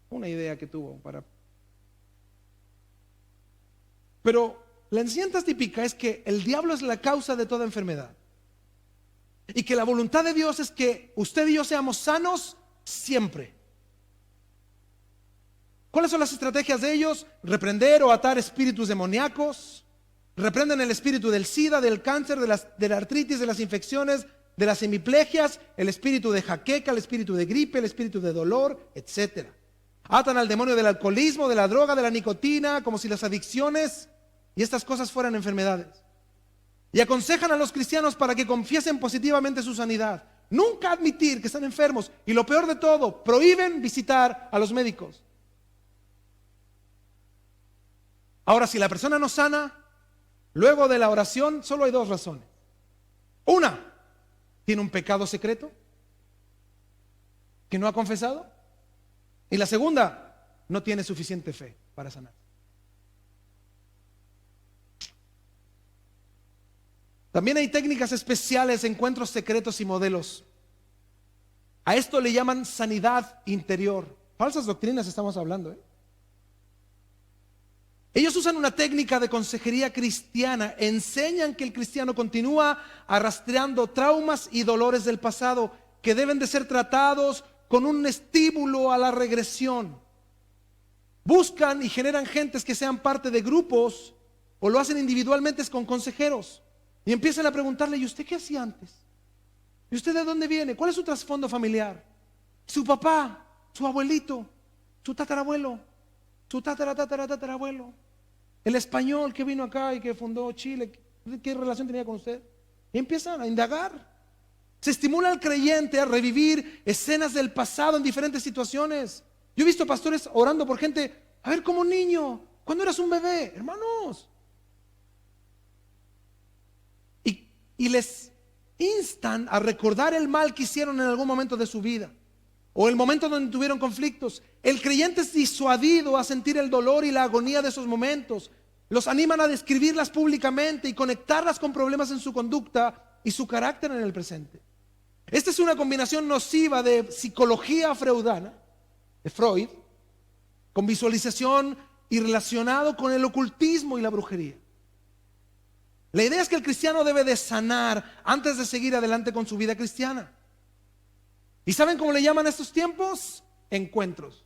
una idea que tuvo para. Pero la enseñanza típica es que el diablo es la causa de toda enfermedad y que la voluntad de Dios es que usted y yo seamos sanos siempre. ¿Cuáles son las estrategias de ellos? Reprender o atar espíritus demoníacos. Reprenden el espíritu del SIDA, del cáncer, de la artritis, de las infecciones, de las hemiplegias, el espíritu de jaqueca, el espíritu de gripe, el espíritu de dolor, etcétera. Atan al demonio del alcoholismo, de la droga, de la nicotina, como si las adicciones y estas cosas fueran enfermedades. Y aconsejan a los cristianos para que confiesen positivamente su sanidad. Nunca admitir que están enfermos. Y lo peor de todo, prohíben visitar a los médicos. Ahora, si la persona no sana, luego de la oración, solo hay dos razones. Una, tiene un pecado secreto que no ha confesado. Y la segunda, no tiene suficiente fe para sanar. También hay técnicas especiales, encuentros secretos y modelos. A esto le llaman sanidad interior. Falsas doctrinas estamos hablando, ¿eh? Ellos usan una técnica de consejería cristiana, enseñan que el cristiano continúa arrastrando traumas y dolores del pasado que deben de ser tratados con un estímulo a la regresión. Buscan y generan gentes que sean parte de grupos o lo hacen individualmente con consejeros y empiezan a preguntarle, ¿y usted qué hacía antes? ¿Y usted de dónde viene? ¿Cuál es su trasfondo familiar? Su papá, su abuelito, su tatarabuelo, su tatarabuelo, el español que vino acá y que fundó Chile, ¿qué relación tenía con usted? Y empiezan a indagar. Se estimula al creyente a revivir escenas del pasado en diferentes situaciones. Yo he visto pastores orando por gente, a ver, como un niño, cuando eras un bebé, hermanos. Y les instan a recordar el mal que hicieron en algún momento de su vida o el momento donde tuvieron conflictos. El creyente es disuadido a sentir el dolor y la agonía de esos momentos. Los animan a describirlas públicamente y conectarlas con problemas en su conducta y su carácter en el presente. Esta es una combinación nociva de psicología freudana, de Freud, con visualización y relacionado con el ocultismo y la brujería. La idea es que el cristiano debe de sanar antes de seguir adelante con su vida cristiana. ¿Y saben cómo le llaman a estos tiempos? Encuentros.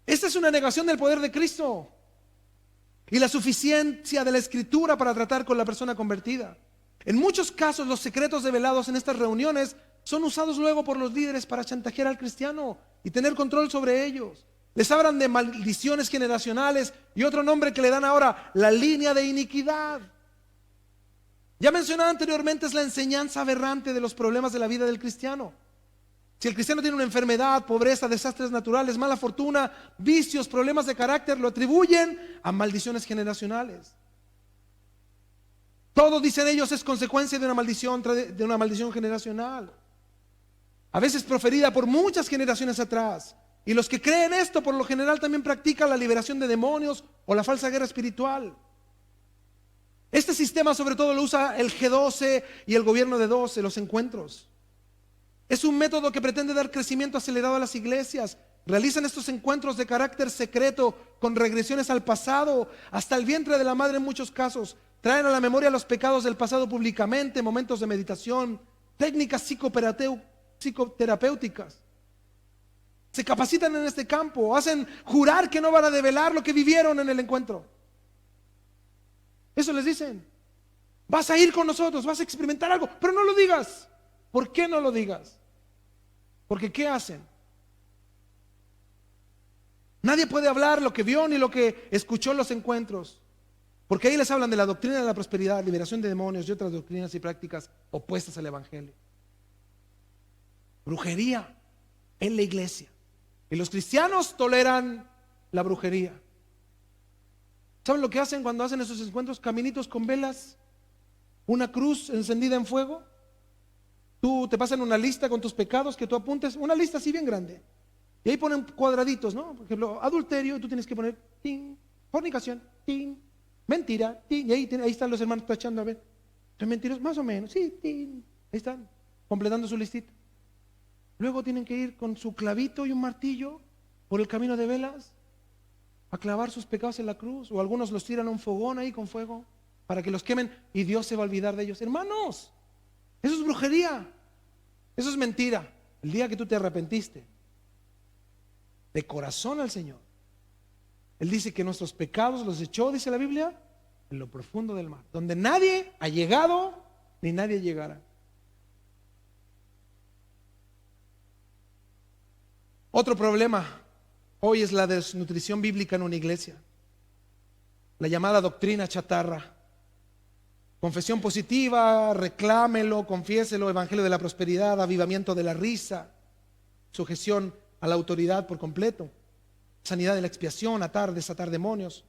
Esta es una negación del poder de Cristo y la suficiencia de la Escritura para tratar con la persona convertida. En muchos casos los secretos develados en estas reuniones son usados luego por los líderes para chantajear al cristiano y tener control sobre ellos. Les hablan de maldiciones generacionales y otro nombre que le dan ahora, la línea de iniquidad. Ya mencionado anteriormente, es la enseñanza aberrante de los problemas de la vida del cristiano. Si el cristiano tiene una enfermedad, pobreza, desastres naturales, mala fortuna, vicios, problemas de carácter, lo atribuyen a maldiciones generacionales. Todo, dicen ellos, es consecuencia de una maldición generacional, a veces proferida por muchas generaciones atrás. Y los que creen esto, por lo general, también practican la liberación de demonios o la falsa guerra espiritual. Este sistema sobre todo lo usa el G12 y el gobierno de 12, los encuentros. Es un método que pretende dar crecimiento acelerado a las iglesias. Realizan estos encuentros de carácter secreto con regresiones al pasado, hasta el vientre de la madre en muchos casos. Traen a la memoria los pecados del pasado públicamente, momentos de meditación, técnicas psicoterapéuticas. Se capacitan en este campo, hacen jurar que no van a develar lo que vivieron en el encuentro. Eso les dicen. Vas a ir con nosotros, vas a experimentar algo, pero no lo digas. ¿Por qué no lo digas? Porque ¿qué hacen? Nadie puede hablar lo que vio ni lo que escuchó en los encuentros, porque ahí les hablan de la doctrina de la prosperidad, liberación de demonios y otras doctrinas y prácticas opuestas al evangelio. Brujería en la iglesia. Y los cristianos toleran la brujería. ¿Saben lo que hacen cuando hacen esos encuentros? Caminitos con velas, una cruz encendida en fuego. Tú te pasan una lista con tus pecados que tú apuntes, una lista así bien grande. Y ahí ponen cuadraditos, ¿no? Por ejemplo, adulterio, y tú tienes que poner tin, fornicación, tin, mentira, tin. Y ahí están los hermanos tachando, a ver, ¿son mentirosos? Más o menos, sí, tin. Ahí están, completando su listita. Luego tienen que ir con su clavito y un martillo por el camino de velas a clavar sus pecados en la cruz, o algunos los tiran a un fogón ahí con fuego para que los quemen y Dios se va a olvidar de ellos. Hermanos, eso es brujería, eso es mentira. El día que tú te arrepentiste de corazón al Señor, Él dice que nuestros pecados los echó, dice la Biblia, en lo profundo del mar, donde nadie ha llegado ni nadie llegará. Otro problema hoy es la desnutrición bíblica en una iglesia, la llamada doctrina chatarra. Confesión positiva, reclámelo, confiéselo, evangelio de la prosperidad, avivamiento de la risa, sujeción a la autoridad por completo, sanidad de la expiación, atar, desatar demonios,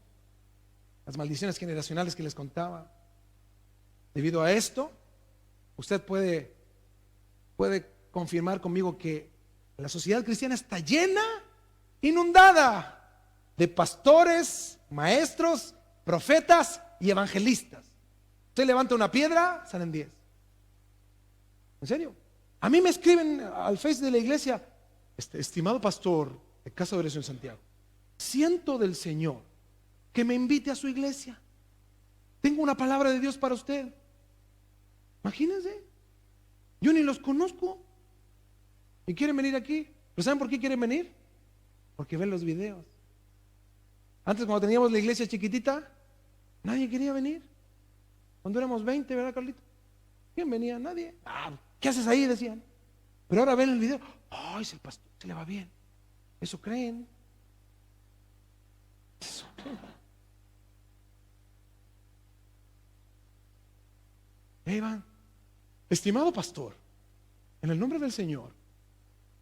las maldiciones generacionales que les contaba. Debido a esto, usted puede confirmar conmigo que la sociedad cristiana está llena, inundada de pastores, maestros, profetas y evangelistas. Usted levanta una piedra, salen 10. ¿En serio? A mí me escriben al Face de la iglesia, estimado pastor de Casa de Oración Santiago, siento del Señor que me invite a su iglesia. Tengo una palabra de Dios para usted. Imagínense, yo ni los conozco y quieren venir aquí. ¿Pero saben por qué quieren venir? Porque ven los videos. Antes, cuando teníamos la iglesia chiquitita, nadie quería venir. Cuando éramos 20, ¿verdad, Carlito? ¿Quién venía? Nadie. ¿Qué haces ahí? Decían. Pero ahora ven el video. Ay, si el pastor se le va bien. Eso creen. Eso creen. Ahí van. Estimado pastor, en el nombre del Señor,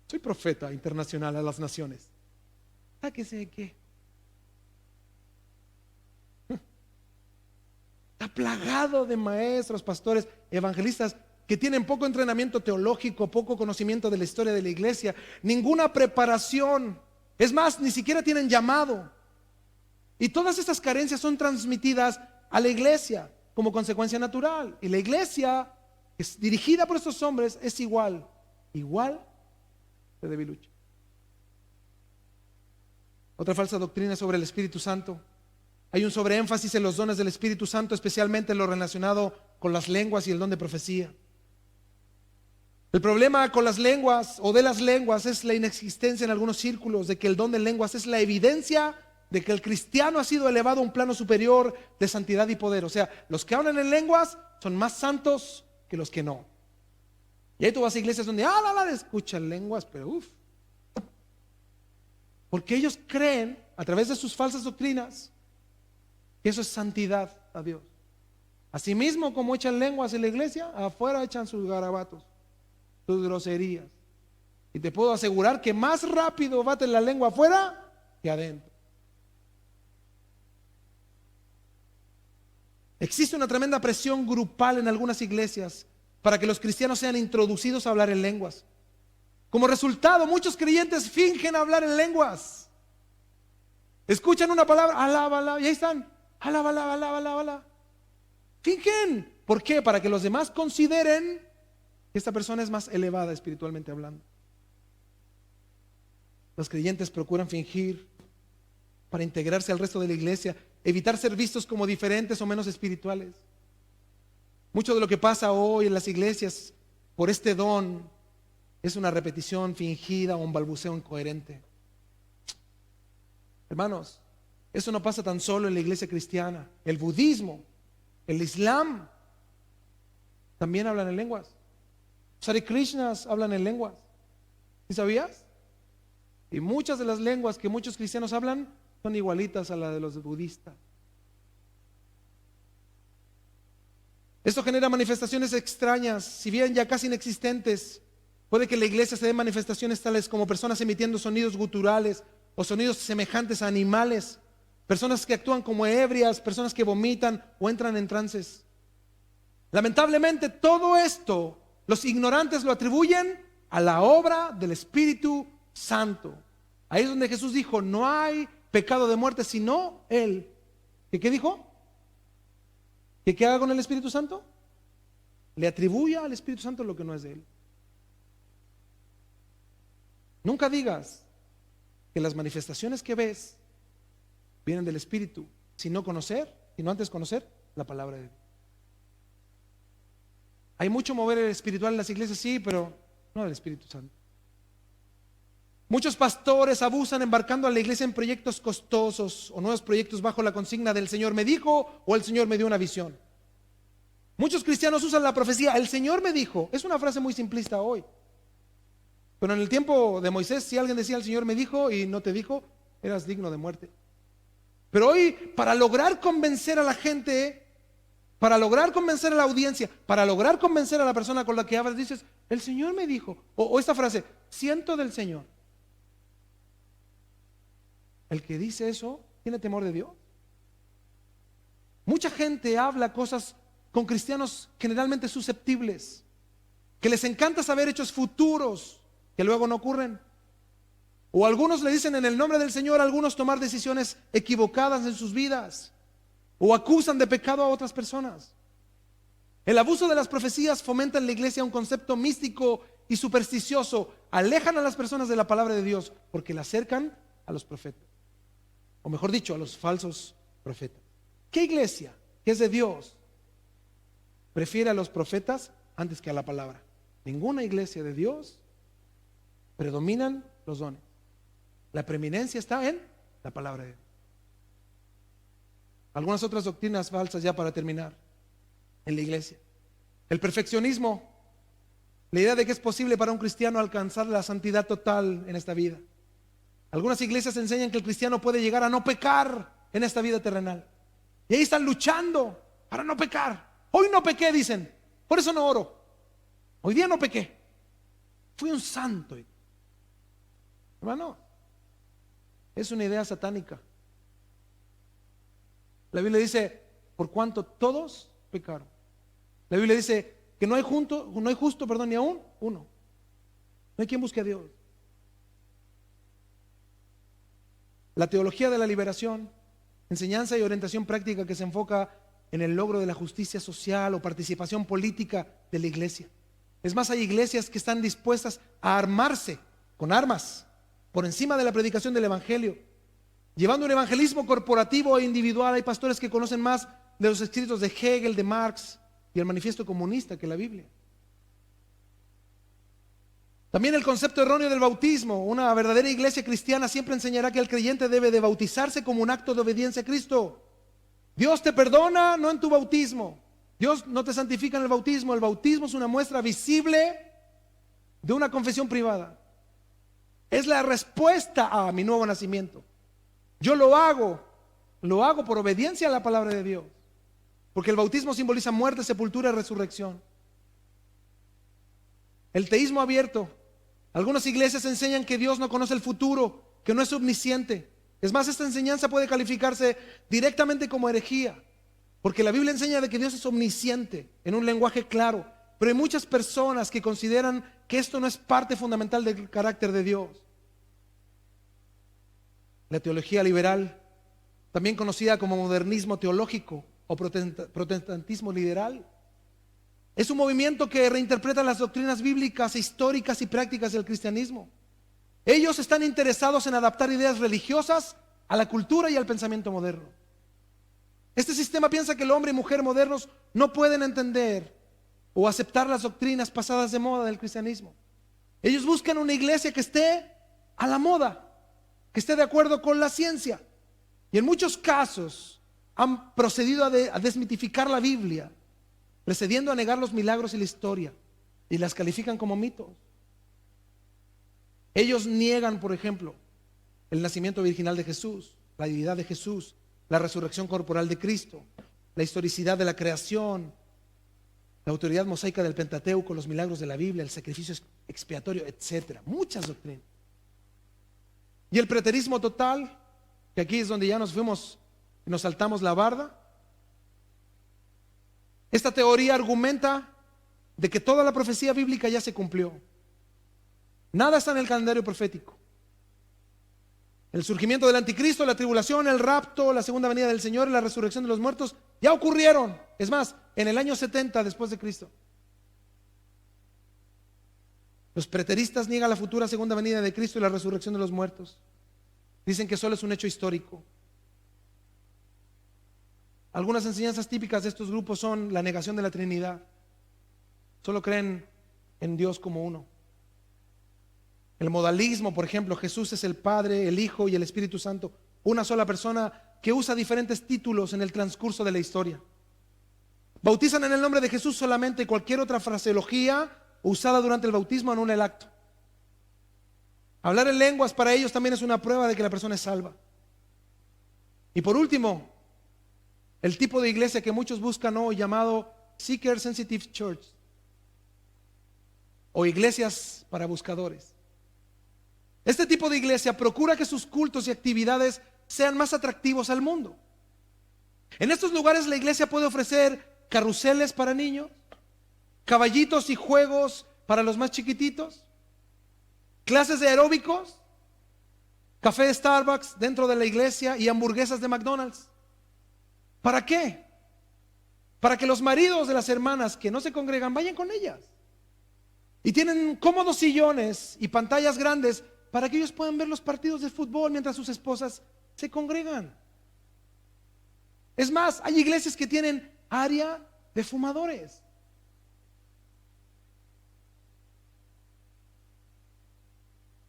soy profeta internacional a las naciones. Sáquese de qué. Está plagado de maestros, pastores, evangelistas que tienen poco entrenamiento teológico, poco conocimiento de la historia de la iglesia, ninguna preparación. Es más, ni siquiera tienen llamado. Y todas estas carencias son transmitidas a la iglesia como consecuencia natural. Y la iglesia que es dirigida por estos hombres, es igual de debilucha. Otra falsa doctrina sobre el Espíritu Santo. Hay un sobreénfasis en los dones del Espíritu Santo, especialmente en lo relacionado con las lenguas y el don de profecía. El problema con las lenguas o de las lenguas es la inexistencia en algunos círculos de que el don de lenguas es la evidencia de que el cristiano ha sido elevado a un plano superior de santidad y poder. O sea, los que hablan en lenguas son más santos que los que no. Y ahí tú vas a iglesias donde escuchan lenguas, pero porque ellos creen a través de sus falsas doctrinas que eso es santidad a Dios. Asimismo, como echan lenguas en la iglesia, afuera echan sus garabatos, sus groserías. Y te puedo asegurar que más rápido baten la lengua afuera que adentro. Existe una tremenda presión grupal en algunas iglesias para que los cristianos sean introducidos a hablar en lenguas. Como resultado, muchos creyentes fingen hablar en lenguas. Escuchan una palabra, alaba, y ahí están, alaba. Fingen. ¿Por qué? Para que los demás consideren que esta persona es más elevada espiritualmente hablando. Los creyentes procuran fingir para integrarse al resto de la iglesia, evitar ser vistos como diferentes o menos espirituales. Mucho de lo que pasa hoy en las iglesias por este don es una repetición fingida o un balbuceo incoherente. Hermanos, eso no pasa tan solo en la iglesia cristiana. El budismo, el islam también hablan en lenguas. Los Hare Krishnas hablan en lenguas. ¿Sí sabías? Y muchas de las lenguas que muchos cristianos hablan son igualitas a las de los budistas. Esto genera manifestaciones extrañas, si bien ya casi inexistentes. Puede que en la iglesia se den manifestaciones tales como personas emitiendo sonidos guturales o sonidos semejantes a animales, personas que actúan como ebrias, personas que vomitan o entran en trances. Lamentablemente todo esto los ignorantes lo atribuyen a la obra del Espíritu Santo. Ahí es donde Jesús dijo: no hay pecado de muerte sino Él. ¿Qué dijo? ¿Qué haga con el Espíritu Santo? Le atribuye al Espíritu Santo lo que no es de Él. Nunca digas que las manifestaciones que ves vienen del Espíritu, sino antes conocer la palabra de Dios. Hay mucho mover espiritual en las iglesias, sí, pero no del Espíritu Santo. Muchos pastores abusan embarcando a la iglesia en proyectos costosos o nuevos proyectos bajo la consigna del Señor me dijo o el Señor me dio una visión. Muchos cristianos usan la profecía, el Señor me dijo. Es una frase muy simplista hoy. Pero en el tiempo de Moisés, si alguien decía el Señor me dijo y no te dijo, eras digno de muerte. Pero hoy, para lograr convencer a la gente, para lograr convencer a la audiencia, para lograr convencer a la persona con la que hablas, dices, el Señor me dijo. O esta frase, siento del Señor. El que dice eso tiene temor de Dios. Mucha gente habla cosas con cristianos generalmente susceptibles, que les encanta saber hechos futuros que luego no ocurren. O algunos le dicen en el nombre del Señor a algunos tomar decisiones equivocadas en sus vidas, o acusan de pecado a otras personas. El abuso de las profecías fomenta en la iglesia un concepto místico y supersticioso. Alejan a las personas de la palabra de Dios porque la acercan a los profetas, o mejor dicho, a los falsos profetas. ¿Qué iglesia que es de Dios prefiere a los profetas antes que a la palabra? Ninguna iglesia de Dios. Predominan los dones. La preeminencia está en la palabra de Dios. Algunas otras doctrinas falsas, ya para terminar, en la iglesia. El perfeccionismo, la idea de que es posible para un cristiano alcanzar la santidad total en esta vida. Algunas iglesias enseñan que el cristiano puede llegar a no pecar en esta vida terrenal. Y ahí están luchando para no pecar. Hoy no pequé, dicen, por eso no oro. Hoy día no pequé, fui un santo. Hermano, es una idea satánica. La Biblia dice, por cuanto todos pecaron. La Biblia dice que no hay justo, ni aún uno. No hay quien busque a Dios. La teología de la liberación, enseñanza y orientación práctica que se enfoca en el logro de la justicia social o participación política de la iglesia. Es más, hay iglesias que están dispuestas a armarse con armas por encima de la predicación del evangelio, llevando un evangelismo corporativo e individual. Hay pastores que conocen más de los escritos de Hegel, de Marx y el manifiesto comunista que la Biblia. También el concepto erróneo del bautismo. Una verdadera iglesia cristiana siempre enseñará que el creyente debe de bautizarse como un acto de obediencia a Cristo. Dios te perdona no en tu bautismo. Dios no te santifica en el bautismo. El bautismo es una muestra visible de una confesión privada. Es la respuesta a mi nuevo nacimiento. Yo lo hago por obediencia a la palabra de Dios. Porque el bautismo simboliza muerte, sepultura y resurrección. El teísmo abierto. Algunas iglesias enseñan que Dios no conoce el futuro, que no es omnisciente. Es más, esta enseñanza puede calificarse directamente como herejía, porque la Biblia enseña de que Dios es omnisciente en un lenguaje claro, pero hay muchas personas que consideran que esto no es parte fundamental del carácter de Dios. La teología liberal, también conocida como modernismo teológico o protestantismo liberal, es un movimiento que reinterpreta las doctrinas bíblicas, históricas y prácticas del cristianismo. Ellos están interesados en adaptar ideas religiosas a la cultura y al pensamiento moderno. Este sistema piensa que el hombre y mujer modernos no pueden entender o aceptar las doctrinas pasadas de moda del cristianismo. Ellos buscan una iglesia que esté a la moda, que esté de acuerdo con la ciencia. Y en muchos casos han procedido a desmitificar la Biblia, precediendo a negar los milagros y la historia, y las califican como mitos. Ellos niegan, por ejemplo, el nacimiento virginal de Jesús, la deidad de Jesús, la resurrección corporal de Cristo, la historicidad de la creación, la autoridad mosaica del Pentateuco, los milagros de la Biblia, el sacrificio expiatorio, etcétera. Muchas doctrinas. Y el preterismo total, que aquí es donde ya nos fuimos y nos saltamos la barda. Esta teoría argumenta de que toda la profecía bíblica ya se cumplió. Nada está en el calendario profético. El surgimiento del anticristo, la tribulación, el rapto, la segunda venida del Señor y la resurrección de los muertos ya ocurrieron. Es más, en el año 70 después de Cristo. Los preteristas niegan la futura segunda venida de Cristo y la resurrección de los muertos. Dicen que solo es un hecho histórico. Algunas enseñanzas típicas de estos grupos son la negación de la Trinidad. Solo creen en Dios como uno. El modalismo, por ejemplo, Jesús es el Padre, el Hijo y el Espíritu Santo, una sola persona que usa diferentes títulos en el transcurso de la historia. Bautizan en el nombre de Jesús solamente. Cualquier otra fraseología usada durante el bautismo anula el acto. Hablar en lenguas para ellos también es una prueba de que la persona es salva. Y por último, el tipo de iglesia que muchos buscan hoy, llamado Seeker Sensitive Church, o iglesias para buscadores. Este tipo de iglesia procura que sus cultos y actividades sean más atractivos al mundo. En estos lugares la iglesia puede ofrecer carruseles para niños, caballitos y juegos para los más chiquititos, clases de aeróbicos, café de Starbucks dentro de la iglesia y hamburguesas de McDonald's. ¿Para qué? Para que los maridos de las hermanas que no se congregan vayan con ellas. Y tienen cómodos sillones y pantallas grandes para que ellos puedan ver los partidos de fútbol mientras sus esposas se congregan. Es más, hay iglesias que tienen área de fumadores.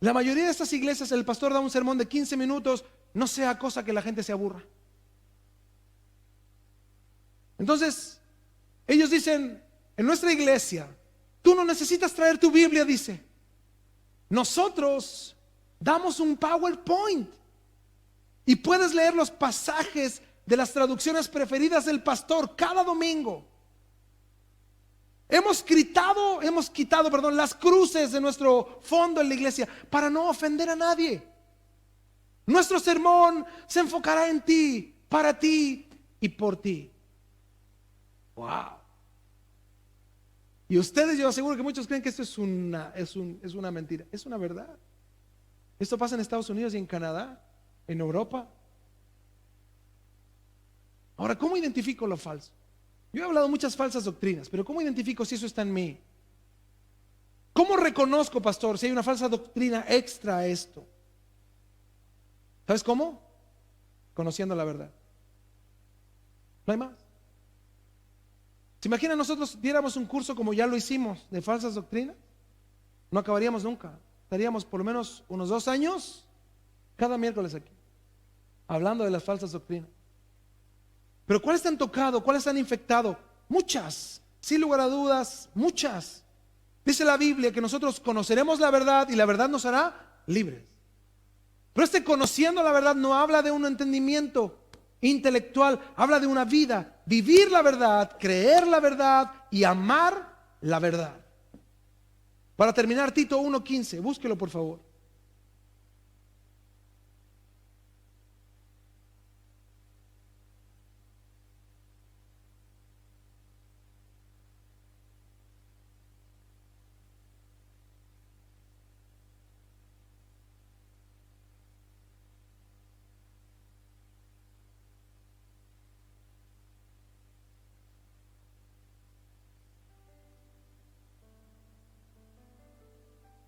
La mayoría de estas iglesias, el pastor da un sermón de 15 minutos, no sea cosa que la gente se aburra. Entonces, ellos dicen, en nuestra iglesia, tú no necesitas traer tu Biblia, dice. Nosotros damos un PowerPoint y puedes leer los pasajes de las traducciones preferidas del pastor cada domingo. Hemos quitado, las cruces de nuestro fondo en la iglesia para no ofender a nadie. Nuestro sermón se enfocará en ti, para ti y por ti. Wow. Y ustedes, yo aseguro que muchos creen que esto es una mentira. Es una verdad. Esto pasa en Estados Unidos y en Canadá, en Europa. Ahora, ¿cómo identifico lo falso? Yo he hablado muchas falsas doctrinas, pero ¿cómo identifico si eso está en mí? ¿Cómo reconozco, pastor, si hay una falsa doctrina extra a esto? ¿Sabes cómo? Conociendo la verdad. No hay más. ¿Se imagina nosotros diéramos un curso como ya lo hicimos de falsas doctrinas? No acabaríamos nunca. Estaríamos por lo menos unos 2 años cada miércoles aquí, hablando de las falsas doctrinas. Pero ¿cuáles te han tocado? ¿Cuáles te han infectado? Muchas, sin lugar a dudas, muchas. Dice la Biblia que nosotros conoceremos la verdad y la verdad nos hará libres. Pero este conociendo la verdad no habla de un entendimiento intelectual, habla de una vida, vivir la verdad, creer la verdad y amar la verdad. Para terminar, Tito 1:15, búsquelo por favor.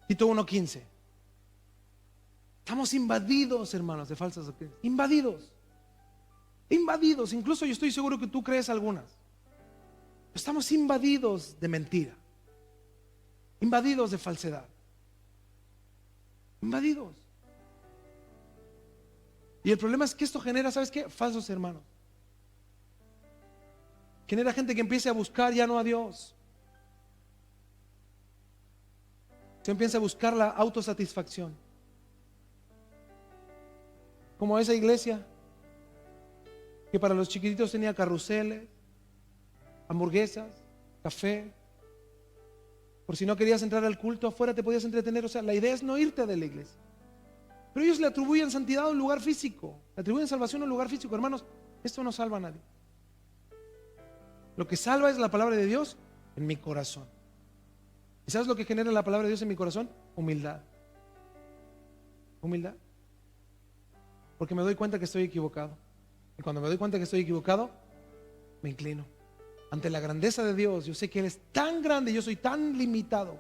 Tito 1:15. Estamos invadidos, hermanos, de falsas doctrinas. Invadidos. Invadidos. Incluso yo estoy seguro que tú crees algunas. Estamos invadidos de mentira. Invadidos de falsedad. Invadidos. Y el problema es que esto genera, ¿sabes qué? Falsos hermanos. Genera gente que empiece a buscar ya no a Dios. Se empieza a buscar la autosatisfacción. Como esa iglesia que para los chiquititos tenía carruseles, hamburguesas, café. Por si no querías entrar al culto, afuera te podías entretener. O sea, la idea es no irte de la iglesia. Pero ellos le atribuyen santidad a un lugar físico, le atribuyen salvación a un lugar físico. Hermanos, esto no salva a nadie. Lo que salva es la palabra de Dios en mi corazón. ¿Y sabes lo que genera la palabra de Dios en mi corazón? Humildad. Humildad. Porque me doy cuenta que estoy equivocado. Y cuando me doy cuenta que estoy equivocado, me inclino ante la grandeza de Dios. Yo sé que Él es tan grande, yo soy tan limitado,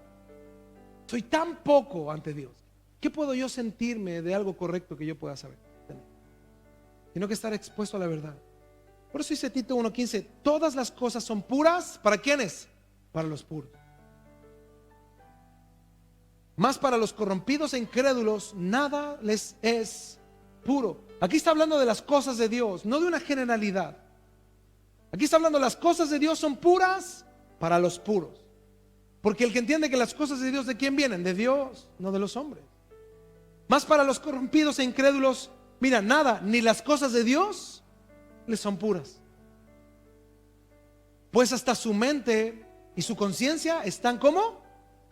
soy tan poco ante Dios. ¿Qué puedo yo sentirme de algo correcto que yo pueda saber? Sino que estar expuesto a la verdad. Por eso dice Tito 1:15, todas las cosas son puras. ¿Para quiénes? Para los puros. Más para los corrompidos e incrédulos nada les es puro. Aquí está hablando de las cosas de Dios, no de una generalidad. Aquí está hablando de las cosas de Dios son puras para los puros. Porque el que entiende que las cosas de Dios, ¿de quién vienen? De Dios, no de los hombres. Más para los corrompidos e incrédulos, mira, nada, ni las cosas de Dios les son puras. Pues hasta su mente y su conciencia están como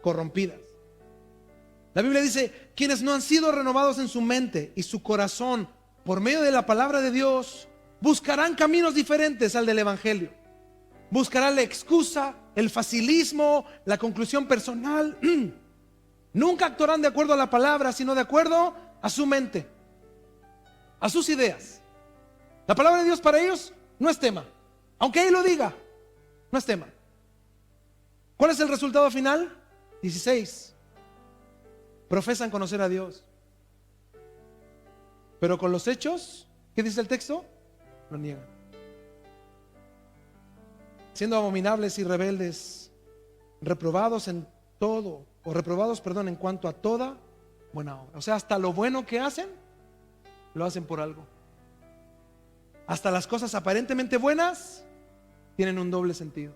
corrompidas. La Biblia dice, quienes no han sido renovados en su mente y su corazón por medio de la palabra de Dios, buscarán caminos diferentes al del Evangelio. Buscarán la excusa, el facilismo, la conclusión personal. Nunca actuarán de acuerdo a la palabra, sino de acuerdo a su mente, a sus ideas. La palabra de Dios para ellos no es tema. Aunque Él lo diga, no es tema. ¿Cuál es el resultado final? 16. Profesan conocer a Dios, pero con los hechos, ¿qué dice el texto? Lo niegan. Siendo abominables y rebeldes, reprobados en todo, o reprobados, perdón, en cuanto a toda buena obra. O sea, hasta lo bueno que hacen, lo hacen por algo. Hasta las cosas aparentemente buenas tienen un doble sentido.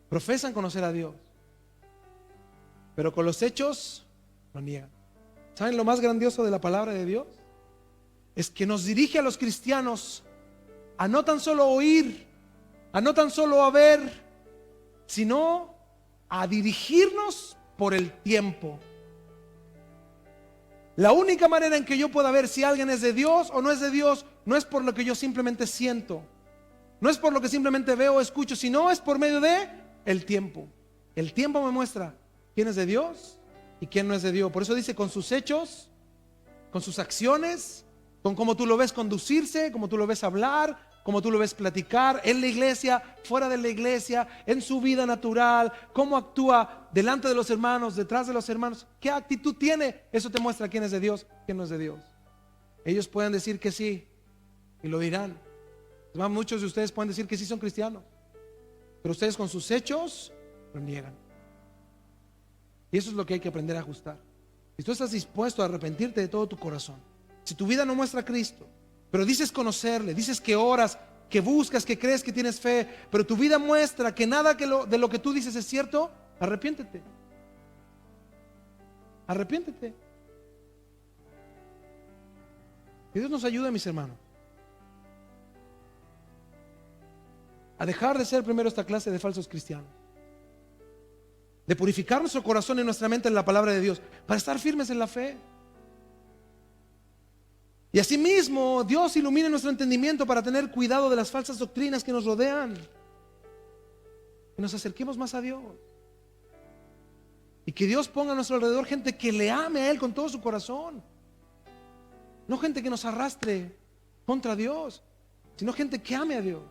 Profesan conocer a Dios, pero con los hechos lo niegan. ¿Saben lo más grandioso de la palabra de Dios? Es que nos dirige a los cristianos a no tan solo oír, a no tan solo a ver, sino a dirigirnos por el tiempo. La única manera en que yo pueda ver si alguien es de Dios o no es de Dios, no es por lo que yo simplemente siento, no es por lo que simplemente veo o escucho, sino es por medio de el tiempo. El tiempo me muestra quién es de Dios y quién no es de Dios. Por eso dice, con sus hechos, con sus acciones, con cómo tú lo ves conducirse, cómo tú lo ves hablar, cómo tú lo ves platicar en la iglesia, fuera de la iglesia, en su vida natural, cómo actúa delante de los hermanos, detrás de los hermanos, qué actitud tiene. Eso te muestra quién es de Dios, quién no es de Dios. Ellos pueden decir que sí y lo dirán. Además, muchos de ustedes pueden decir que sí son cristianos, pero ustedes con sus hechos lo niegan. Y eso es lo que hay que aprender a ajustar. Si tú estás dispuesto a arrepentirte de todo tu corazón, si tu vida no muestra a Cristo, pero dices conocerle, dices que oras, que buscas, que crees, que tienes fe, pero tu vida muestra que nada de lo que tú dices es cierto, arrepiéntete. Arrepiéntete. Que Dios nos ayude, mis hermanos, a dejar de ser primero esta clase de falsos cristianos, de purificar nuestro corazón y nuestra mente en la palabra de Dios, para estar firmes en la fe. Y asimismo, Dios ilumine nuestro entendimiento para tener cuidado de las falsas doctrinas que nos rodean, que nos acerquemos más a Dios, y que Dios ponga a nuestro alrededor gente que le ame a Él con todo su corazón, no gente que nos arrastre contra Dios, sino gente que ame a Dios.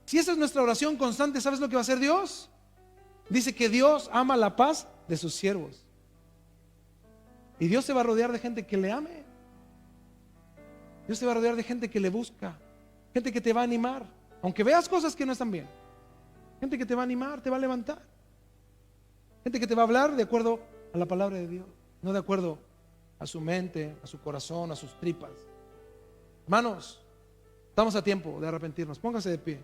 Si esa es nuestra oración constante, ¿sabes lo que va a hacer Dios? Dice que Dios ama la paz de sus siervos, y Dios se va a rodear de gente que le ame. Dios te va a rodear de gente que le busca, gente que te va a animar, aunque veas cosas que no están bien. Gente que te va a animar, te va a levantar. Gente que te va a hablar de acuerdo a la palabra de Dios, no de acuerdo a su mente, a su corazón, a sus tripas. Hermanos, estamos a tiempo de arrepentirnos. Póngase de pie.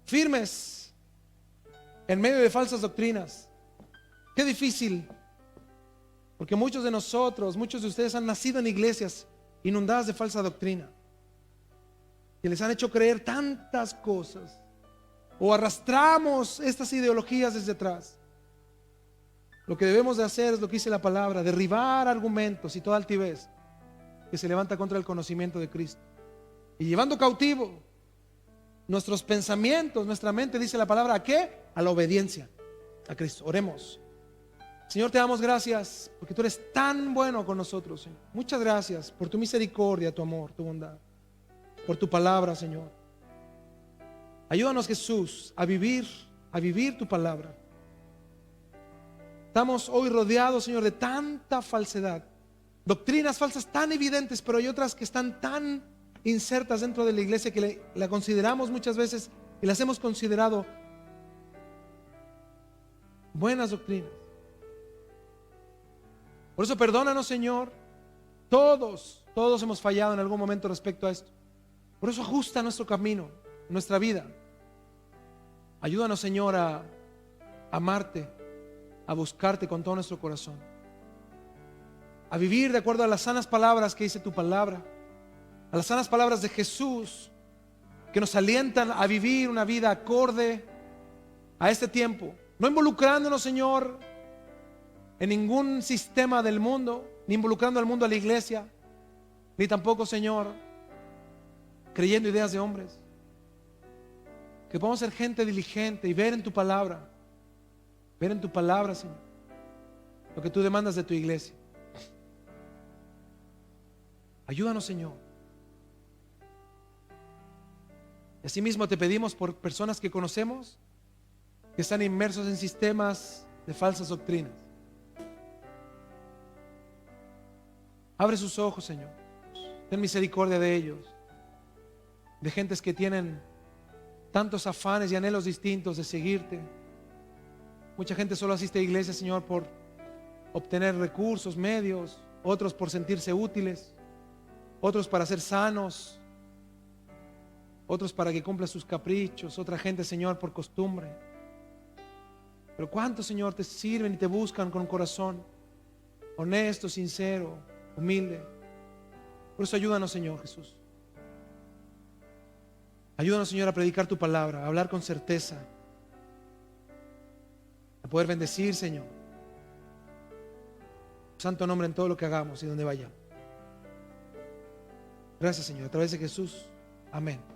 Firmes en medio de falsas doctrinas. Qué difícil. Porque muchos de nosotros, muchos de ustedes han nacido en iglesias inundadas de falsa doctrina, que les han hecho creer tantas cosas, o arrastramos estas ideologías desde atrás. Lo que debemos de hacer es lo que dice la palabra: derribar argumentos y toda altivez que se levanta contra el conocimiento de Cristo, y llevando cautivo nuestros pensamientos, nuestra mente, dice la palabra, ¿a qué? A la obediencia a Cristo. Oremos. Señor, te damos gracias porque tú eres tan bueno con nosotros, Señor. Muchas gracias por tu misericordia, tu amor, tu bondad, por tu palabra, Señor. Ayúdanos, Jesús, a vivir tu palabra. Estamos hoy rodeados, Señor, de tanta falsedad, doctrinas falsas tan evidentes, pero hay otras que están tan insertas dentro de la iglesia que la consideramos muchas veces, y las hemos considerado buenas doctrinas. Por eso perdónanos, Señor. Todos hemos fallado en algún momento respecto a esto. Por eso ajusta nuestro camino, nuestra vida. Ayúdanos, Señor, a amarte, a buscarte con todo nuestro corazón, a vivir de acuerdo a las sanas palabras que dice tu palabra, a las sanas palabras de Jesús, que nos alientan a vivir una vida acorde a este tiempo, no involucrándonos, Señor, en ningún sistema del mundo, ni involucrando al mundo a la iglesia, ni tampoco, Señor, creyendo ideas de hombres. Que podamos ser gente diligente y ver en tu palabra, Señor, lo que tú demandas de tu iglesia. Ayúdanos, Señor. Y asimismo te pedimos por personas que conocemos que están inmersos en sistemas de falsas doctrinas. Abre sus ojos, Señor. Ten misericordia de ellos, de gentes que tienen tantos afanes y anhelos distintos de seguirte. Mucha gente solo asiste a iglesia, Señor, por obtener recursos, medios, otros por sentirse útiles, otros para ser sanos, otros para que cumpla sus caprichos, otra gente, Señor, por costumbre. Pero ¿cuántos, Señor, te sirven y te buscan con un corazón honesto, sincero, humilde? Por eso ayúdanos, Señor Jesús. Ayúdanos, Señor, a predicar tu palabra, a hablar con certeza, a poder bendecir, Señor, santo nombre en todo lo que hagamos y donde vayamos. Gracias, Señor, a través de Jesús. Amén.